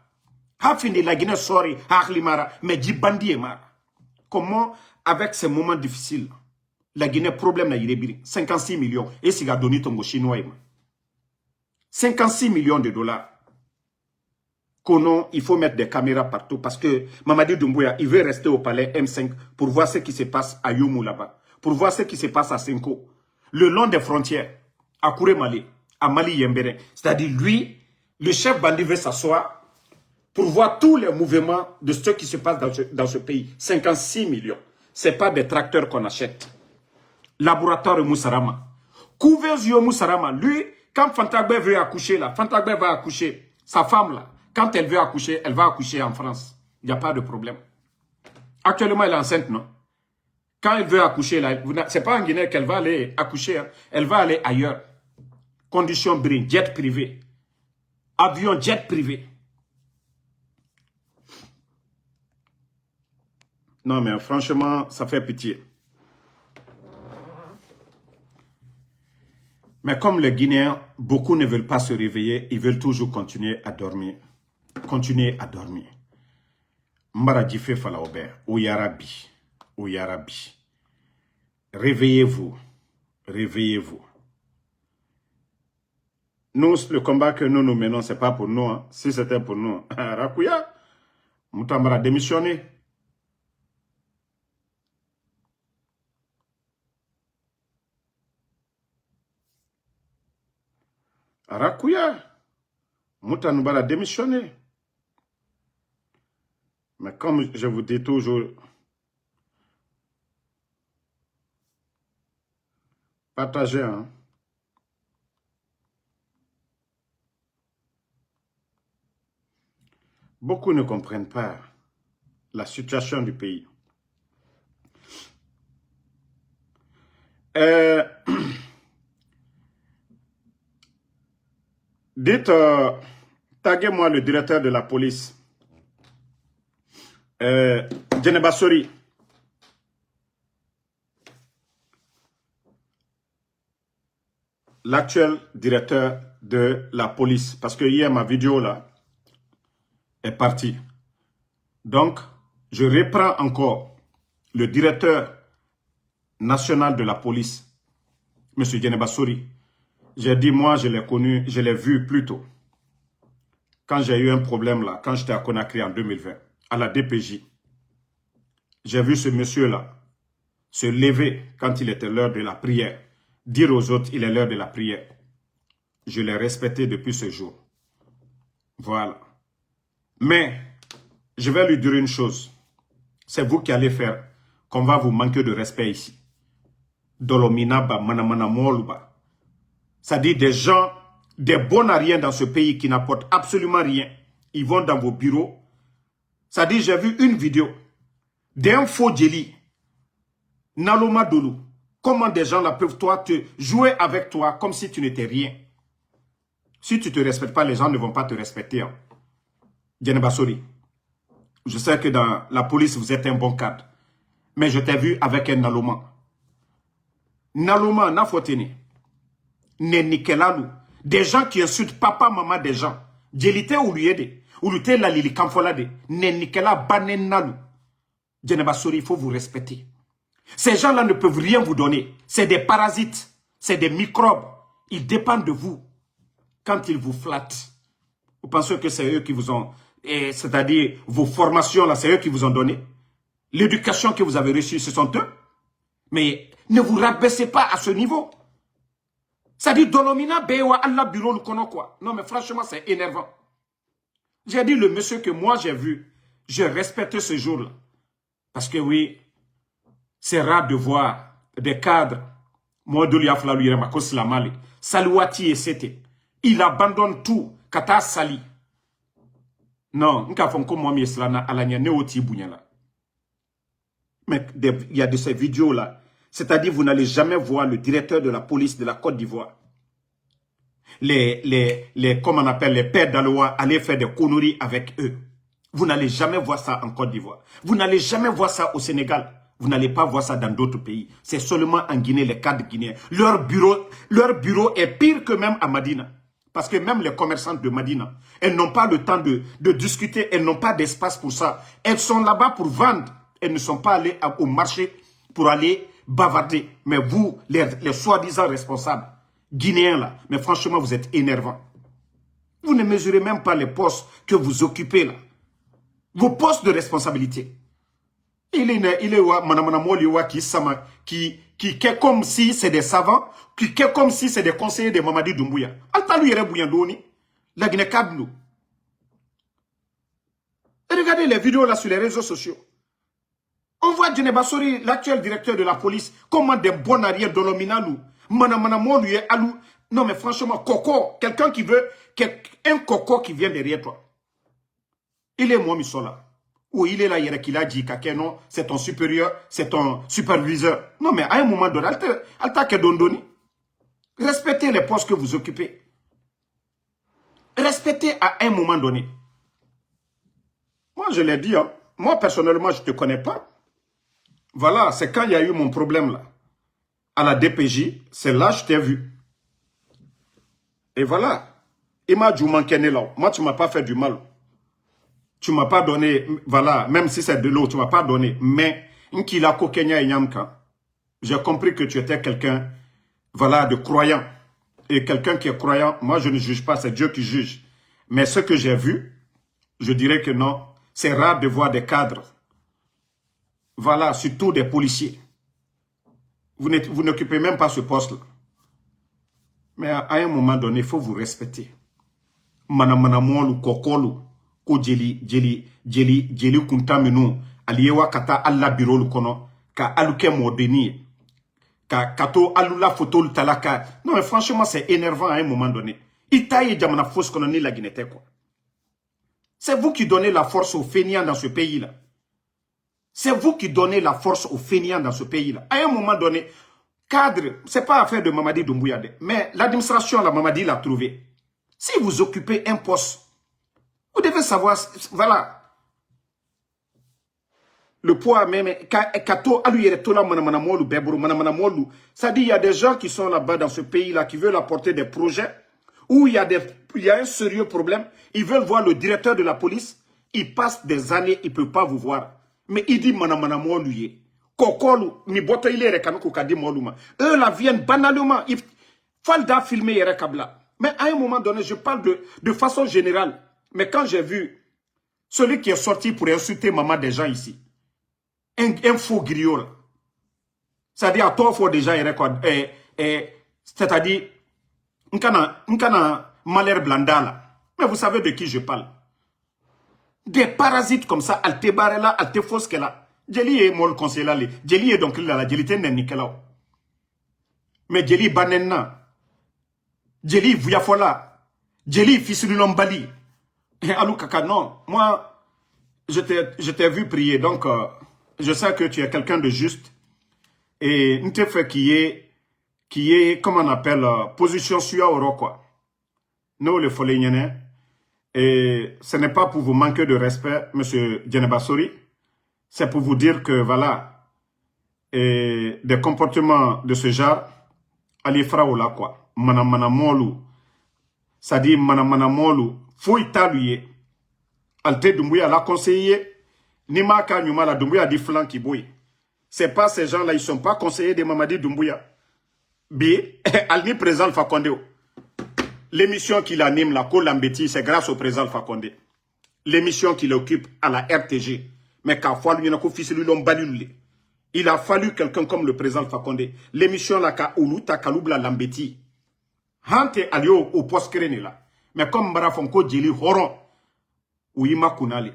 A fini la Guinée sorry hachlimara, mais Djibandi est marre. Comment, avec ces moments difficiles, la Guinée problème na yirébiri, 56 millions, et si a donné ton chinois, 56 millions de dollars. Konon, il faut mettre des caméras partout parce que Mamadi Doumbouya, il veut rester au palais M5 pour voir ce qui se passe à Youmou là-bas, pour voir ce qui se passe à Senko, le long des frontières, à Kouré-Mali, à Mali-Yembéré. C'est-à-dire, lui, le chef bandit veut s'asseoir pour voir tous les mouvements de ce qui se passe dans ce pays. 56 millions. Ce n'est pas des tracteurs qu'on achète. Laboratoire Moussarama. Couverture Moussarama. Lui, quand Fantagbe veut accoucher, là, Fantagbe va accoucher, sa femme là, quand elle veut accoucher, elle va accoucher en France. Il n'y a pas de problème. Actuellement, elle est enceinte, non? Quand elle veut accoucher, là, ce n'est pas en Guinée qu'elle va aller accoucher. Hein. Elle va aller ailleurs. Condition brin, jet privé. Avion, jet privé. Non, mais franchement, ça fait pitié. Mais comme les Guinéens, beaucoup ne veulent pas se réveiller, ils veulent toujours continuer à dormir. Continuez à dormir. Mbara Djifé Falaober, Oyarabi, Oyarabi. Réveillez-vous, réveillez-vous. Nous, le combat que nous menons, ce n'est pas pour nous. Hein. Si c'était pour nous, Rakuya, Moutambara démissionné. Rakuya, Moutambara démissionné. Mais comme je vous dis toujours, partagez. Hein. Beaucoup ne comprennent pas la situation du pays. Dites, taguez-moi le directeur de la police. Djeneba Sori. L'actuel directeur de la police. Parce que hier, ma vidéo là est partie. Donc, je reprends encore le directeur national de la police, M. Djeneba Sori. J'ai dit, moi, je l'ai connu, je l'ai vu plus tôt. Quand j'ai eu un problème là, quand j'étais à Conakry en 2020, à la DPJ, j'ai vu ce monsieur-là se lever quand il était l'heure de la prière, dire aux autres, il est l'heure de la prière. Je l'ai respecté depuis ce jour. Voilà. Mais, je vais lui dire une chose. C'est vous qui allez faire qu'on va vous manquer de respect ici. Dolominaba, manamana moluba. C'est-à-dire des gens, des bons à rien dans ce pays qui n'apportent absolument rien. Ils vont dans vos bureaux. C'est-à-dire, j'ai vu une vidéo d'un faux djeli, Naloma Dolou. Comment des gens là peuvent te jouer avec toi comme si tu n'étais rien. Si tu ne te respectes pas, les gens ne vont pas te respecter. Hein. Djeneba Sori. Je sais que dans la police, vous êtes un bon cadre. Mais je t'ai vu avec un Naloma. Naloma, Nafotene. Nenikelalu. Des gens qui insultent papa, maman des gens. Djelite ou luyede. Ou lute la lili kamfolade. Nenikela banenalu. Djeneba Sori, il faut vous respecter. Ces gens-là ne peuvent rien vous donner. C'est des parasites, c'est des microbes. Ils dépendent de vous quand ils vous flattent. Vous pensez que c'est eux qui vous ont... C'est-à-dire vos formations, là, c'est eux qui vous ont donné. L'éducation que vous avez reçue, ce sont eux. Mais ne vous rabaissez pas à ce niveau. C'est-à-dire, Dolomina, Bewa, Allah, Bureau, le connaît quoi. Non, mais franchement, c'est énervant. J'ai dit, le monsieur que moi j'ai vu, je respecte ce jour-là. Parce que oui, c'est rare de voir des cadres. Moi, de l'Iafla, lui, Mali. Salouati et c'était. Il abandonne tout. Kata Sali. Non, mais il y a de ces vidéos-là. C'est-à-dire, vous n'allez jamais voir le directeur de la police de la Côte d'Ivoire. Comment on appelle, les pères d'Aloa aller faire des conneries avec eux. Vous n'allez jamais voir ça en Côte d'Ivoire. Vous n'allez jamais voir ça au Sénégal. Vous n'allez pas voir ça dans d'autres pays. C'est seulement en Guinée, les cadres guinéens. Leur bureau est pire que même à Madina. Parce que même les commerçantes de Madina, elles n'ont pas le temps de discuter, elles n'ont pas d'espace pour ça. Elles sont là-bas pour vendre. Elles ne sont pas allées au marché pour aller bavarder. Mais vous, les soi-disant responsables guinéens là, mais franchement, vous êtes énervants. Vous ne mesurez même pas les postes que vous occupez là. Vos postes de responsabilité. Il est qui est comme si c'est des savants, qui est comme si c'est des conseillers de Mamadi Doumbouya. Regardez les vidéos là sur les réseaux sociaux. On voit Djeneba Sori, l'actuel directeur de la police, comment des bons arrières Dolominalou, lui est alou. Non mais franchement, Coco, quelqu'un qui veut, un Coco qui vient derrière toi. Il est moi, Missola. Ou il est là, il a dit, non, c'est ton supérieur, c'est ton superviseur. Non, mais à un moment donné, Alta Kedondoni, respectez les postes que vous occupez. Respectez à un moment donné. Moi, je l'ai dit, hein. Moi, personnellement, je ne te connais pas. Voilà, c'est quand il y a eu mon problème là. À la DPJ, c'est là que je t'ai vu. Et voilà. Moi, tu ne m'as pas fait du mal. Tu ne m'as pas donné, voilà, même si c'est de l'eau, tu ne m'as pas donné. Mais, j'ai compris que tu étais quelqu'un, voilà, de croyant. Et quelqu'un qui est croyant, moi je ne juge pas, c'est Dieu qui juge. Mais ce que j'ai vu, je dirais que non, c'est rare de voir des cadres. Voilà, surtout des policiers. Vous n'occupez même pas ce poste-là. Mais à un moment donné, il faut vous respecter. Manamanamoulu, kokolu. Ko jeli kuntamenu aliyewa kata alla birolu kono ka aluke modeni kato alula photo talaka. Non mais franchement c'est énervant à un moment donné. Itaye jamana fausse kono ni la Guinée quoi. C'est vous qui donnez la force aux fainéants dans ce pays là. C'est vous qui donnez la force aux fainéants dans ce pays là. À un moment donné, cadre, c'est pas affaire de Mamadi Doumbouya, mais l'administration la Mamadi l'a trouvé. Si vous occupez un poste, vous devez savoir, voilà. Le poids même, ça dit il y a des gens qui sont là-bas dans ce pays-là qui veulent apporter des projets où il y a un sérieux problème. Ils veulent voir le directeur de la police. Il passe des années, il ne peut pas vous voir. Mais il dit manamanamoulu. Kokolu, mi boto il est kadi moluma. Eux là viennent banalement. Il faut filmer Yerekabla. Mais à un moment donné, je parle de façon générale. Mais quand j'ai vu celui qui est sorti pour insulter maman des gens ici, un faux griot, c'est-à-dire à toi, il faut déjà, c'est-à-dire, un malheur blanda, mais vous savez de qui je parle. Des parasites comme ça, alte barela, alte foskela. Jeli est mon conseiller là, Jeli est donc là, Jeli t'en nikela. Mais Jeli banenna, Jeli vuyafola, Jeli fisulilombali. Alou Kaka, non, moi, je t'ai vu prier, donc je sais que tu es quelqu'un de juste. Et nous te fait qui est, comment on appelle, position sur oro, quoi. Nous, les foléniens, et ce n'est pas pour vous manquer de respect, monsieur Djeneba Sori, c'est pour vous dire que, voilà, et des comportements de ce genre, alifra ou là, quoi. Manamanamoulu, ça dit manamanamoulu, faut italuer. Alte Doumbouya l'a conseillé. Ni maka nyuma la Doumbouya di flanc qui bouille. C'est pas ces gens-là, ils sont pas conseillers de Mamadi Doumbouya. Bi, Alni président Alpha Condé. L'émission qu'il anime, la Colambeti, c'est grâce au président Alpha Condé. L'émission qu'il occupe à la RTG. Mais qu'à fois, il a fallu quelqu'un comme le président Alpha Condé. L'émission là, Uluta Kaloubla Lambeti. Hante alio au poste créné là. Mais comme Mbarafonko Djeli Horon, ou Ima Kunale,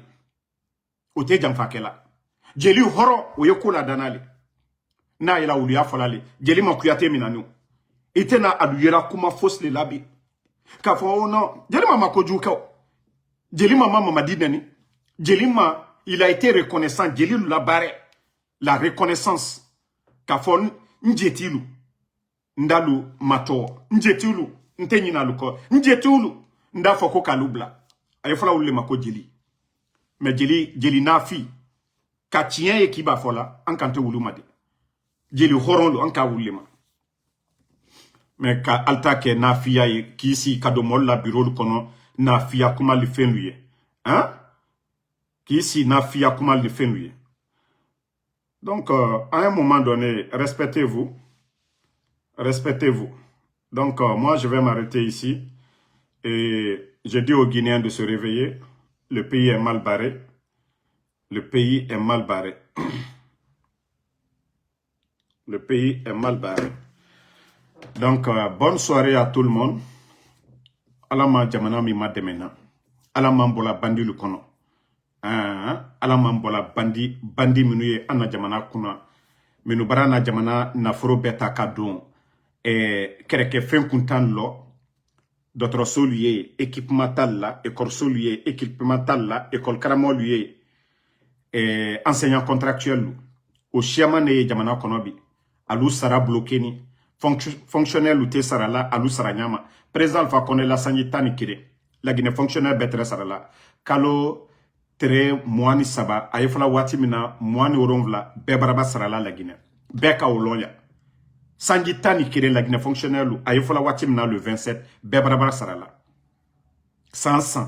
ou Te Jamfakela. Djeli Horon, ou Yokola Danale. Na ila ulia falale. Djeli Mokuyate Minano. Itena aluyera kuma fausse le labi. Kafo oh non. Djeli Mama Kojuka. Djeli Mama Mamadi Nani. Djeli Ma, il a été reconnaissant. Djeli Labaré. La reconnaissance. Kafo Ndjetilu. Ndalu mato. Ndjetilu. Ntenyina luko. Ndjetilu. Nda foko kalubla. Ayefala ule mako Djeli. Mais Djeli nafi. Katien e kiba fola. Ankante ulu made. Djeli horon lo anka wulema. Mais ka alta ke nafia ye kisi kadomol la bureau lu kono nafia kuma li fenluye. Hein? Kisi nafia kuma li fenluye. Donc à un moment donné, respectez-vous. Respectez-vous. Donc moi je vais m'arrêter ici et je dis aux Guinéens de se réveiller. Le pays est mal barré. Le pays est mal barré. Le pays est mal barré. Donc, bonne soirée à tout le monde. Alama jamana mi mademena. Alama mbola bandi lukono. Alama mbola bandi minuye ana jamana kuna. Minu barana jamana nafuro beta kadon. Kereke fen kuntan lo. D'autres solier, équipement talla, école solier, équipement talla, école karamo lié. Enseignant contractuel. Au chiamane jamana konobi. Alou sara bloqué ni. Fonctionnaire luté sarala, alou saranyama. Président Alpha Condé la sanitani kire. La Guinée fonctionnaire betre sarala. Kalo tere moani saba. Ayefala wati mina moani oronvla. Bebaraba sarala la Guinée. Beka oloya. Sanjitani kire la Guinée fonctionnaire lu. Ayefala wati mina le 27. Bebaraba sarala. Sans.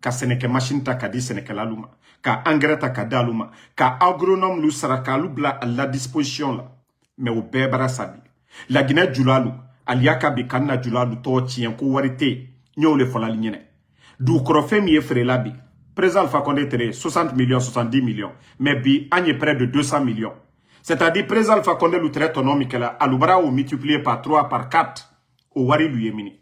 Ka seneke machine ta kadi seneke la luma. Ka engrais ta kada luma. Ka agronome lu saraka lubla à la disposition la. Mais au bebara sabi. La Guinée Djoulalu, aliaka bikana Djoulalu to tien ko warite, nyo le fola lignene. Du krofe mi efre labi. Président Alpha Condé tere 60 millions, 70 millions. Mais bi, agne près de 200 millions. C'est-à-dire, président Alpha Condé l'outre économique là, alubara ou multiplié par 3, par 4, au wari lui mini.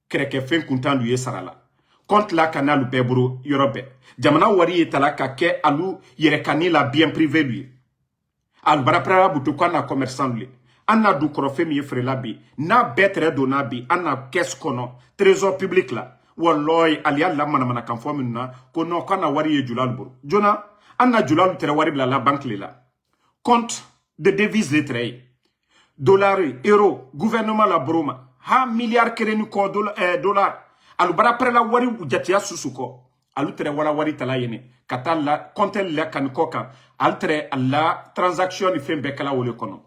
Kreke fen kuntan lui sarala. Contre la canal ou bebro, yorobe. Jamana wari etalaka ke alu yerekani la bien privé lui. Alubara prara butukana commerçant lui. Anna du krofe mi efre labi. Na betre donabi. Anna qu'est-ce qu'on trésor public là. Walloy alia la mana kanfomi na. Kono kana wari ye julal buru. Jona. Anna julal tere wari la banque la. Compte de devises lettrées. Dollars, euros. Gouvernement la broma. Ha milliard kereni ko dollars. Alu bara pre la wari ujatia susuko. Alu tere wala wari tala yene. Kata la kontel la kanikoka. Al tere la transaction ni fembe kala wole kono.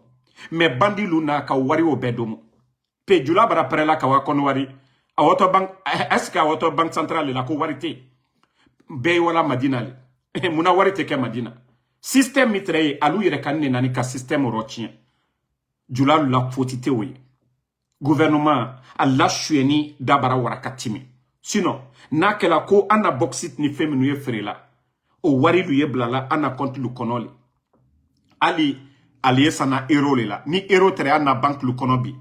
Mais bandi luna ka wari o bedomo. Pe jula bara prela ka wakono wari. A auto bank, est-ce que a auto bank centrale la ko wari te? Be wala madina le. Muna wari te ke madina. Système mitreye alu yere kanine nani ka système rochien. Jula la fotite oye. Gouvernement a la chueni dabara warakatimi. Sinon, na ke la ko ana boxit ni feminu ye frela. O wari lu ye blala ana compte lu konoli. Ali allié sana euro le la. Ni euro tere ana banque lu konobi.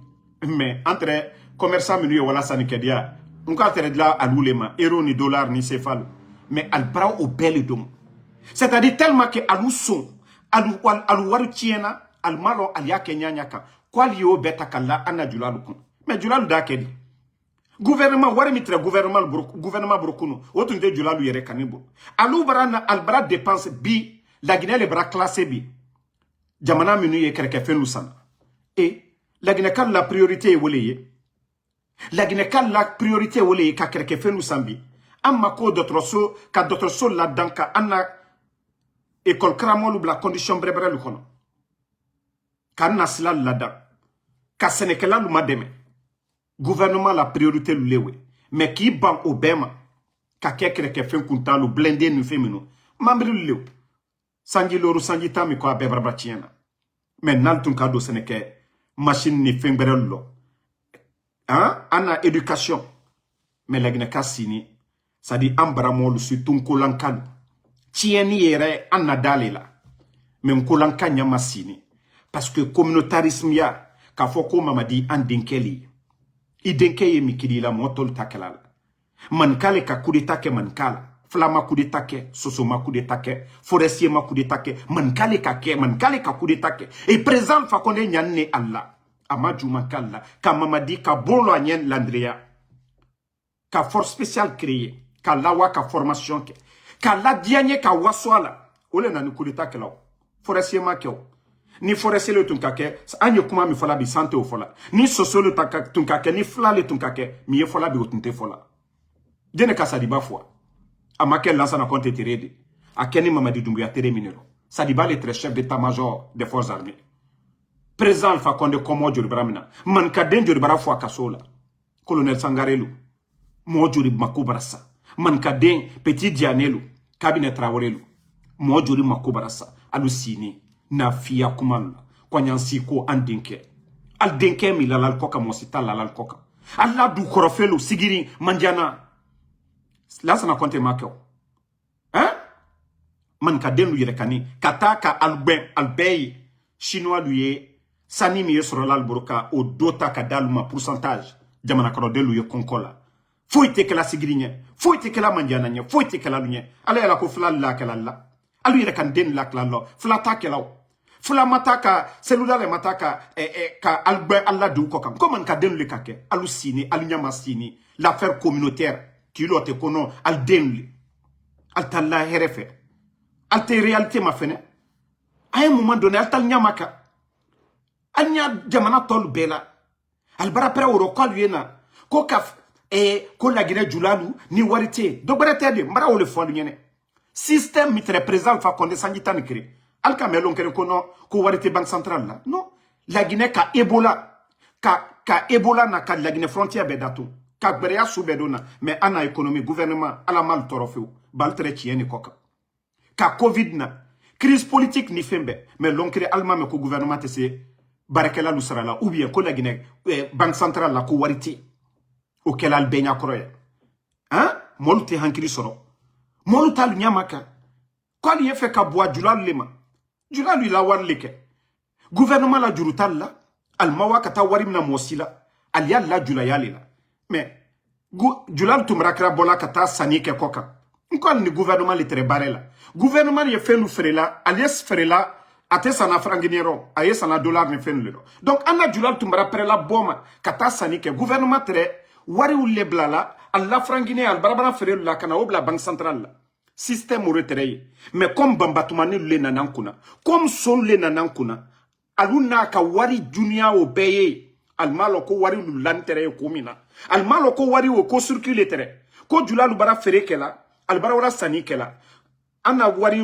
Mais entre commerçant minu wala sanikedia. Nka tere de la alulema. Euro ni dollar ni cefal. Mais al bra au bel dom. C'est-à-dire tellement que alou son. Alou waru tiena. Al malo alia kenya nyaka. Kwa liyo beta kala ana julalu kon. Mais julalu da kedi. Gouvernement wari mitre gouvernement burkunu. Otu nde julalu yere kanibo. Alou bra al bra dépense bi. La Guinée le bra classé bi. Jamana minu ye kereke fenu sana. Et la Guinée la priorité est woleye. La Guinée la priorité est woleye ka kereke fenu sambi. Amma ko d'autres so la danka anna école kramolu bla condition brebre lu kono. Ka nasla la dan. Ka senekela lu mademe. Gouvernement la priorité lu lewe. Mais qui ban obema ka kereke fen kunta lu blende nu femino. Mambri lu lewe. Sanji loru sanji tami ko abebraba tiena. mais nal tun ka do seneke machine ni fengberel lo hein ana éducation mais lagina kasini ça dit ambramol su tun kolankan tieni yere anna dalela mais kolankan nyama sini parce que communautarisme ya ka foko mamadi an denkeli i denke ye mikili la motol takelal man kale ka coup d'état ke man kala flama coup d'état ke sosoma coup d'état ke forestier ma coup d'état ke man kale ka coup d'état ke et présent fa konde nyanne Allah amaju makalla ka mamadi ka bolo anyen landria ka force spéciale créée ka lawa ka formation ke ka la dianye ka waswala ole na coup d'état ke law forestier ma ke ni forestier le tunkake anye kuma mi fola bi santé o fola ni soso le tunkake ni fla le tunkake mi ye fola bi otunte fola dene ka sadiba fois amake lança na compte tirede akeni Mamadi Doumbouya tere minero sadiba le très chef d'état-major des forces armées président Alpha Condé komo jori bramina man ka den jori bara fois kasola colonel Sangarelu mo jori makubarasa man ka den petit Dianelu cabinet Traorelu mo jori makubarasa alusini na fiya kuman kwanyansi ko andinke al denke mi lalal koka mosita lalal koka alla du korofelo sigiri mandiana la sana konte makyo hein man ka den lu yere kani kata ka albey chinois lui sani mi yesro lal broka o dota ka daluma pourcentage jamana karo den lu ye konkola foite kala sigiri nye foite kala mandiana nye foite kala lunye ala yala ko fla la kala la alu yere kan den la kala lo fla ta kala fula mataka cellular le mataka ka albe alla du ko kam comment ka den le kake alusini alunyama sini l'affaire communautaire qui lote kono al denli al talla herefe al te réalité ma fene à un moment donné al tal nyamaka al nya jamana tol bela al bara pre oro ko yena ko kaf ko la Guinée julalu ni warité do bara tede mbara wole fo nyene système mi très présent fa konde sangitan kri al kamelon kere kono ko warité banque centrale là non la Guinée ka Ebola ka Ebola na ka la Guinée frontière bedato ka gbereya soubedona mais ana économie gouvernement ala mal torofeu bal tre tieni koka ka covid na crise politique ni fembe mais lonkere alma me ko gouvernement te se barakela lusrala ou bien ko la Guinée banque centrale la ko warité o kelal benya kroya hein molti hankiri soro molutal nyamaka ko li yefe ka boa julal lema julal lui la warleke gouvernement la jurutal la almawa kata warimna mosila aliya la julayalila mais julal tumrakra bola kata sanike koka nkol ni gouvernement le très barela gouvernement ye fenu frela alias frela ate sana franginero aye sana dollar ne fenu le donc anna julal tumra prela boma kata sanike gouvernement très wari ulle blala alla frangine al barabara frelu la kana obla banque centrale la système retraye mais comme bambatumani le nanankuna comme sol le nanankuna aluna ka wari dunia obeye almalo ko wari lu lantere ko mina almalo ko wari o ko circuler tere ko julalu bara ferekela albara wala sanikela ana wari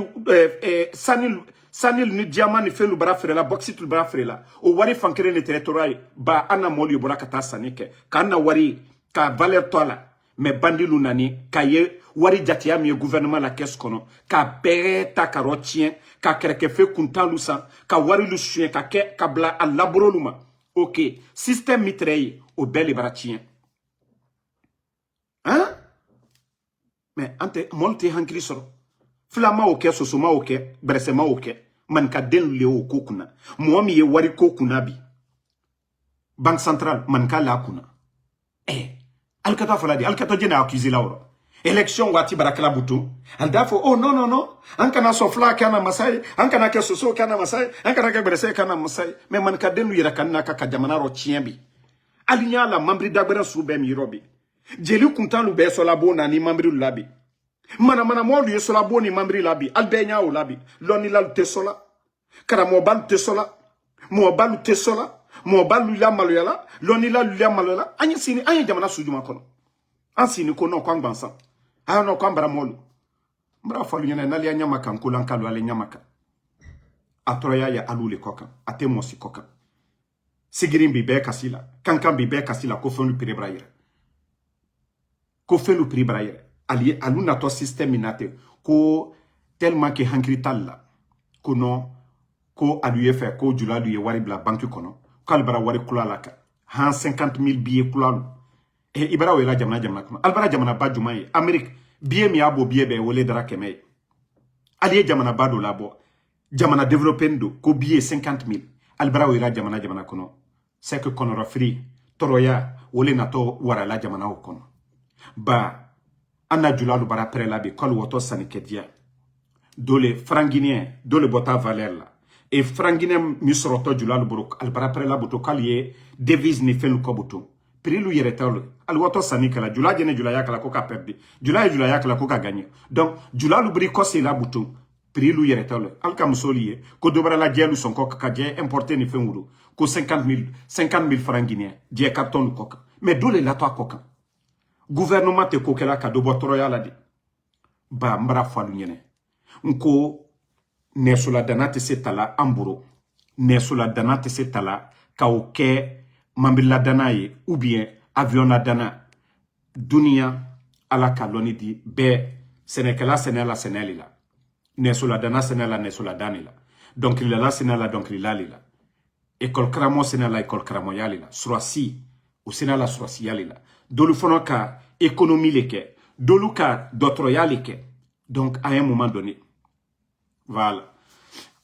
sanil ni diamant ni felu bara ferela bauxite bara ferela o wari fankere le territoire ba ana moli bora kata sanike kana wari ka valeur tola mais bandilu nani kaye wari jatia mi gouvernement la caisse kono ka beta karotien ka kereke fe kuntalu san ka wari lu chien ka bla al laboroluma ok système mitrey o bel baratien hein mais ante monte hankri soro flama ok sosoma ok bresema ok man ka den le o kokuna mo mi ye wari kokuna bi banque centrale man ka la kuna alkata faladi alkata jena accusé la woro élection wati barakala butu aldafo oh non non non ankana sofla kana masai ankana ke soso kana masai ankana ke brese kana masai mais man ka denu yira kana ka jamana ro tienbi alinya la mambri dagbera sube mi robi jeli kuntan lu be so la bona ni mambri labi mana mo lu so la boni mambri labi albenya o labi loni la te sola kara mo ban te sola mo ban te sola mo ban lu la maloyala loni la lu la maloyala anyi sini anyi jamana sujuma kono ansini ko no kwang bansan ano kwambara molu mbra falu nyana nali nyamaka nkulanka lu ale nyamaka atroya ya alule koka atemosi koka sigirimbi be kasila kankambi be kasila ko fonu pribraire ali aluna to système inate ko tellement que hankrital la ko no ko aluye fait ko jula luye wari bla banque kono ko albara wari kula laka 150 000 billets kulalu e ibara wela jamana kono albara jamana ba jumaye Amerique billet mi abo billet be wole dara keme aliye jamana ba do labo jamana développé ndo ko billet 50 000 albara wela jamana kono c'est que konora free toroya wole nato wara la jamana o kono ba anna jula lu bara prela be kol woto sanikedia dole franguinien dole bota valeur la et franguinien misroto jula lu buru albara prela buto kaliye devise ni fenu ko buto prix lu yeretalo al woto sanikala jula jene jula yakala ko ka perdi jula yakala ko ka gagner donc jula lu buri ko c'est la buto prix lu yeretalo al kam solier ko dobara la jelu son ko ka je importer ni fenwuru ko 50 000 francs guinéens die carton lu ko mais dole la to ko gouvernement te ko kala ka do botoro yala di ba mbara falu nyene nko nesula danate setala amburo nesula danate setala ka o ke mambila danaye ou bien avion la dana dunia ala kaloni di be senekala senela senelila nesula dana senela nesula danila donc il la senela donc il la lila école kramo senela école kramo yalila surasi ou senela surasi yalila dolu fono ka économie leke dolu ka d'autres yalike donc à un moment donné voilà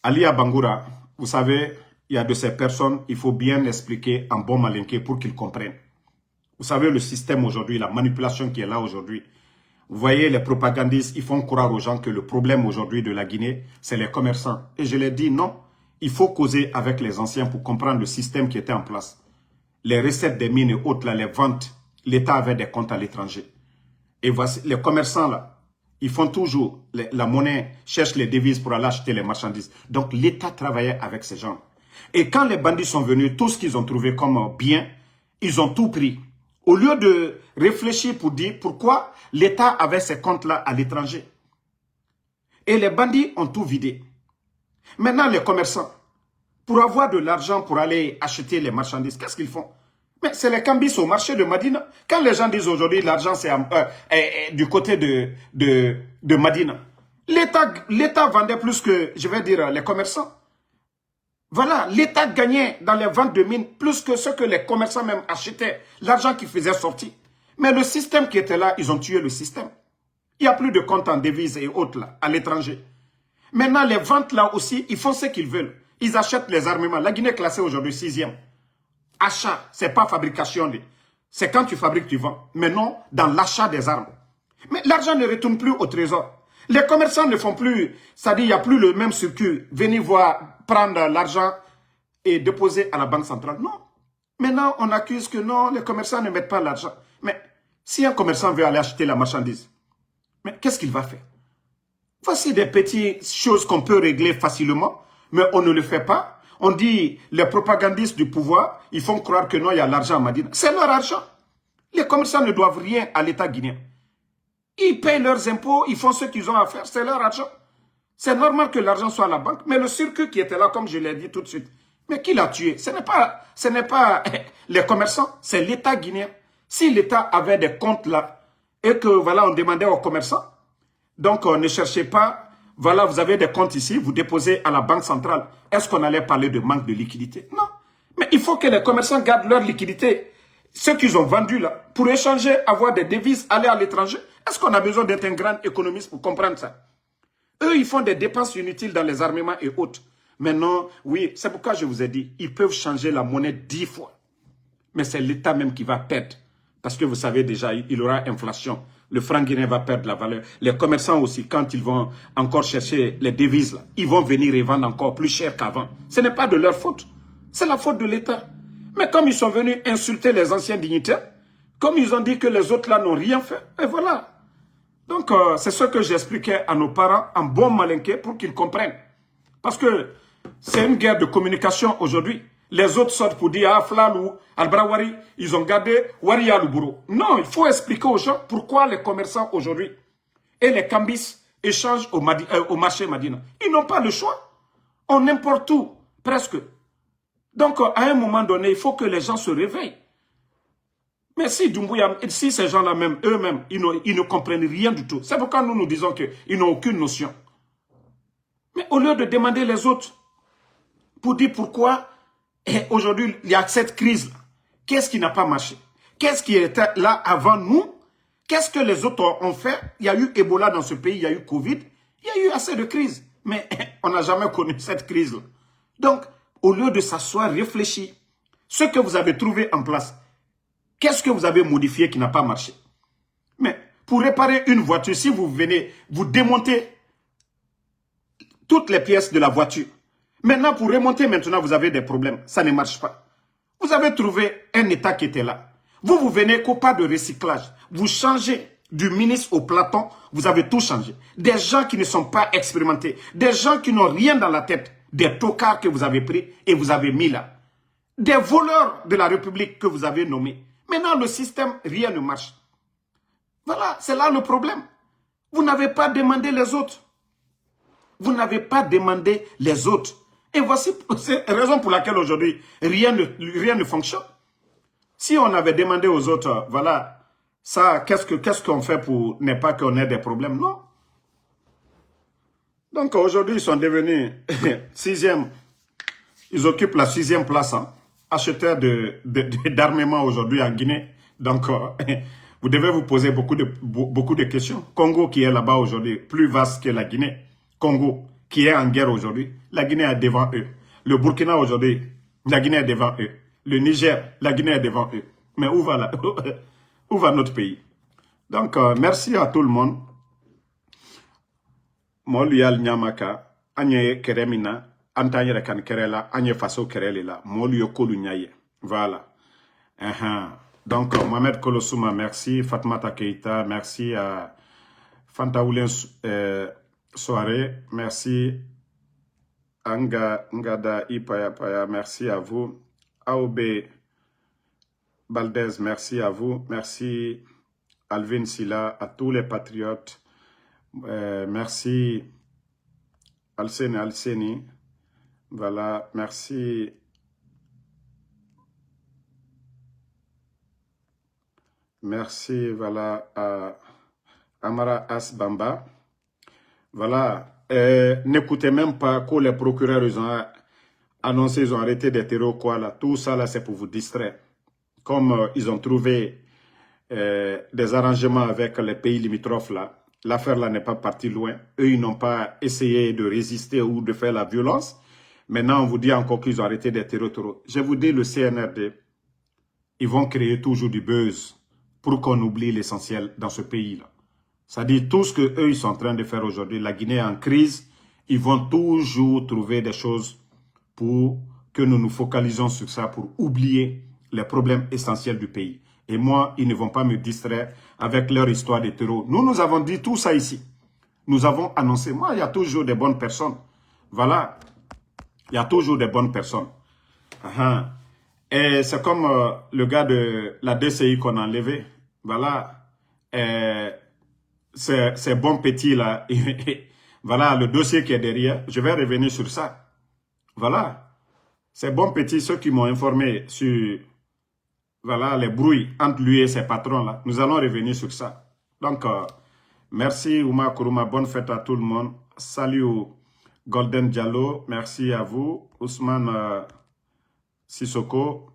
Ali Bangura, vous savez, il y a de ces personnes, il faut bien expliquer en bon malinqué pour qu'ils comprennent. Vous savez, le système aujourd'hui, la manipulation qui est là aujourd'hui. Vous voyez, les propagandistes, ils font croire aux gens que le problème aujourd'hui de la Guinée, c'est les commerçants. Et je leur dis non, il faut causer avec les anciens pour comprendre le système qui était en place. Les recettes des mines et autres, là, les ventes, l'État avait des comptes à l'étranger. Et voici, les commerçants là, ils font toujours la monnaie, cherchent les devises pour aller acheter les marchandises. Donc l'État travaillait avec ces gens. Et quand les bandits sont venus, tout ce qu'ils ont trouvé comme bien, ils ont tout pris. Au lieu de réfléchir pour dire pourquoi l'État avait ces comptes-là à l'étranger. Et les bandits ont tout vidé. Maintenant, les commerçants, pour avoir de l'argent pour aller acheter les marchandises, qu'est-ce qu'ils font? Mais c'est les cambis au marché de Madina. Quand les gens disent aujourd'hui l'argent c'est du côté de Madina, l'État vendait plus que, je vais dire, les commerçants. Voilà, l'État gagnait dans les ventes de mines plus que ce que les commerçants même achetaient, l'argent qu'ils faisaient sortir. Mais le système qui était là, ils ont tué le système. Il n'y a plus de comptes en devises et autres là, à l'étranger. Maintenant, les ventes là aussi, ils font ce qu'ils veulent. Ils achètent les armements. La Guinée est classée aujourd'hui 6e. Achat, c'est pas fabrication. C'est quand tu fabriques, tu vends. Mais non, dans l'achat des armes. Mais l'argent ne retourne plus au trésor. Les commerçants ne font plus, c'est-à-dire il n'y a plus le même circuit. Venez voir, prendre l'argent et déposer à la banque centrale. Non. Maintenant, on accuse que non, les commerçants ne mettent pas l'argent. Mais si un commerçant veut aller acheter la marchandise, mais qu'est-ce qu'il va faire? Voici des petites choses qu'on peut régler facilement, mais on ne le fait pas. On dit, les propagandistes du pouvoir, ils font croire que non, il y a l'argent à Madina. C'est leur argent. Les commerçants ne doivent rien à l'État guinéen. Ils payent leurs impôts, ils font ce qu'ils ont à faire, c'est leur argent. C'est normal que l'argent soit à la banque, mais le circuit qui était là, comme je l'ai dit tout de suite, mais qui l'a tué? Ce n'est pas les commerçants, c'est l'État guinéen. Si l'État avait des comptes là, et que voilà, on demandait aux commerçants, donc ne cherchez pas. Voilà, vous avez des comptes ici, vous déposez à la banque centrale. Est-ce qu'on allait parler de manque de liquidité? Non. Mais il faut que les commerçants gardent leur liquidité. Ce qu'ils ont vendu là, pour échanger, avoir des devises, aller à l'étranger. Est-ce qu'on a besoin d'être un grand économiste pour comprendre ça? Eux, ils font des dépenses inutiles dans les armements et autres. Mais non, oui, c'est pourquoi je vous ai dit, ils peuvent changer la monnaie 10 fois. Mais c'est l'État même qui va perdre. Parce que vous savez déjà, il y aura inflation. Le franc guinéen va perdre la valeur. Les commerçants aussi, quand ils vont encore chercher les devises, là, ils vont venir et vendre encore plus cher qu'avant. Ce n'est pas de leur faute. C'est la faute de l'État. Mais comme ils sont venus insulter les anciens dignitaires, comme ils ont dit que les autres là n'ont rien fait, et voilà. Donc, c'est ce que j'expliquais à nos parents en bon malinqué pour qu'ils comprennent. Parce que c'est une guerre de communication aujourd'hui. Les autres sortent pour dire, ah, Flalou, Albrawari, ils ont gardé Waria Luburo. Non, il faut expliquer aux gens pourquoi les commerçants aujourd'hui et les cambis échangent au marché Madina. Ils n'ont pas le choix. On importe tout, presque. Donc, à un moment donné, il faut que les gens se réveillent. Mais si Doumbouya, si ces gens-là même, eux-mêmes, ils ne comprennent rien du tout. C'est pourquoi nous disons qu'ils n'ont aucune notion. Mais au lieu de demander les autres, pour dire pourquoi aujourd'hui il y a cette crise. Qu'est-ce qui n'a pas marché? Qu'est-ce qui était là avant nous? Qu'est-ce que les autres ont fait? Il y a eu Ebola dans ce pays, il y a eu Covid, il y a eu assez de crises. Mais on n'a jamais connu cette crise-là. Donc, au lieu de s'asseoir, réfléchir, ce que vous avez trouvé en place, qu'est-ce que vous avez modifié qui n'a pas marché? Mais pour réparer une voiture, si vous venez, vous démontez toutes les pièces de la voiture. Maintenant, pour remonter, maintenant, vous avez des problèmes. Ça ne marche pas. Vous avez trouvé un état qui était là. Vous venez qu'au pas de recyclage. Vous changez du ministre au Platon, vous avez tout changé. Des gens qui ne sont pas expérimentés. Des gens qui n'ont rien dans la tête. Des tocards que vous avez pris et vous avez mis là. Des voleurs de la République que vous avez nommés. Maintenant, le système, rien ne marche. Voilà, c'est là le problème. Vous n'avez pas demandé les autres. Vous n'avez pas demandé les autres. Et voici la raison pour laquelle aujourd'hui, rien ne fonctionne. Si on avait demandé aux autres, voilà, ça, qu'est-ce qu'on fait pour ne pas qu'on ait des problèmes? Non. Donc aujourd'hui, ils sont devenus sixième. Ils occupent la 6e place, hein, acheteurs d'armement aujourd'hui en Guinée. Donc, vous devez vous poser beaucoup de questions. Congo qui est là-bas aujourd'hui, plus vaste que la Guinée. Congo qui est en guerre aujourd'hui, la Guinée est devant eux. Le Burkina aujourd'hui, la Guinée est devant eux. Le Niger, la Guinée est devant eux. Mais où va notre pays? Donc, merci à tout le monde. Molial Nyamaka, Anye Keremina, Antanye Rekan Kerela, Anye Faso Kerelela, Molio Kolu Nyaye. Voilà. Donc, Mohamed Kolosuma, merci. Fatmata Keita, merci à Fanta Oulien Soirée, merci. Ngada Ipaya Paya, merci à vous. Aobe Baldez, merci à vous. Merci Alvin Silla, à tous les patriotes. Merci Alseni. Voilà, merci. Merci, voilà, à Amara Asbamba. Voilà, n'écoutez même pas que les procureurs ils ont annoncé, ils ont arrêté des terreaux, quoi, là. Tout ça, là, c'est pour vous distraire. Comme ils ont trouvé des arrangements avec les pays limitrophes, là, l'affaire, là, n'est pas partie loin. Eux, ils n'ont pas essayé de résister ou de faire la violence. Maintenant, on vous dit encore qu'ils ont arrêté des terreaux. Je vous dis, le CNRD, ils vont créer toujours du buzz pour qu'on oublie l'essentiel dans ce pays-là. C'est-à-dire, tout ce qu'eux, ils sont en train de faire aujourd'hui, la Guinée est en crise, ils vont toujours trouver des choses pour que nous nous focalisons sur ça, pour oublier les problèmes essentiels du pays. Et moi, ils ne vont pas me distraire avec leur histoire de terreau. Nous avons dit tout ça ici. Nous avons annoncé. Moi, il y a toujours des bonnes personnes. Voilà. Il y a toujours des bonnes personnes. Et c'est comme le gars de la DCI qu'on a enlevé. Voilà. C'est bon petit là. Voilà le dossier qui est derrière. Je vais revenir sur ça. Voilà. C'est bon petit, ceux qui m'ont informé sur voilà, les brouilles entre lui et ses patrons là. Nous allons revenir sur ça. Donc, merci Ouma Kourouma. Bonne fête à tout le monde. Salut Golden Diallo. Merci à vous. Ousmane Sissoko.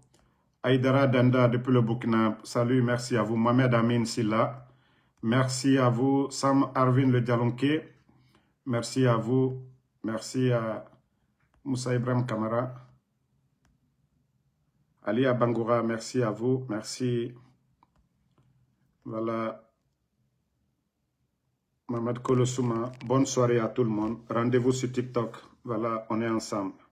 Aïdara Danda depuis le Burkina. Salut, merci à vous. Mohamed Amin Silla. Merci à vous. Sam Arvin le Dialonké. Merci à vous. Merci à Moussa Ibrahim Kamara. Ali Abangoura, merci à vous. Merci. Voilà. Mohamed Kolosuma. Bonne soirée à tout le monde. Rendez-vous sur TikTok. Voilà, on est ensemble.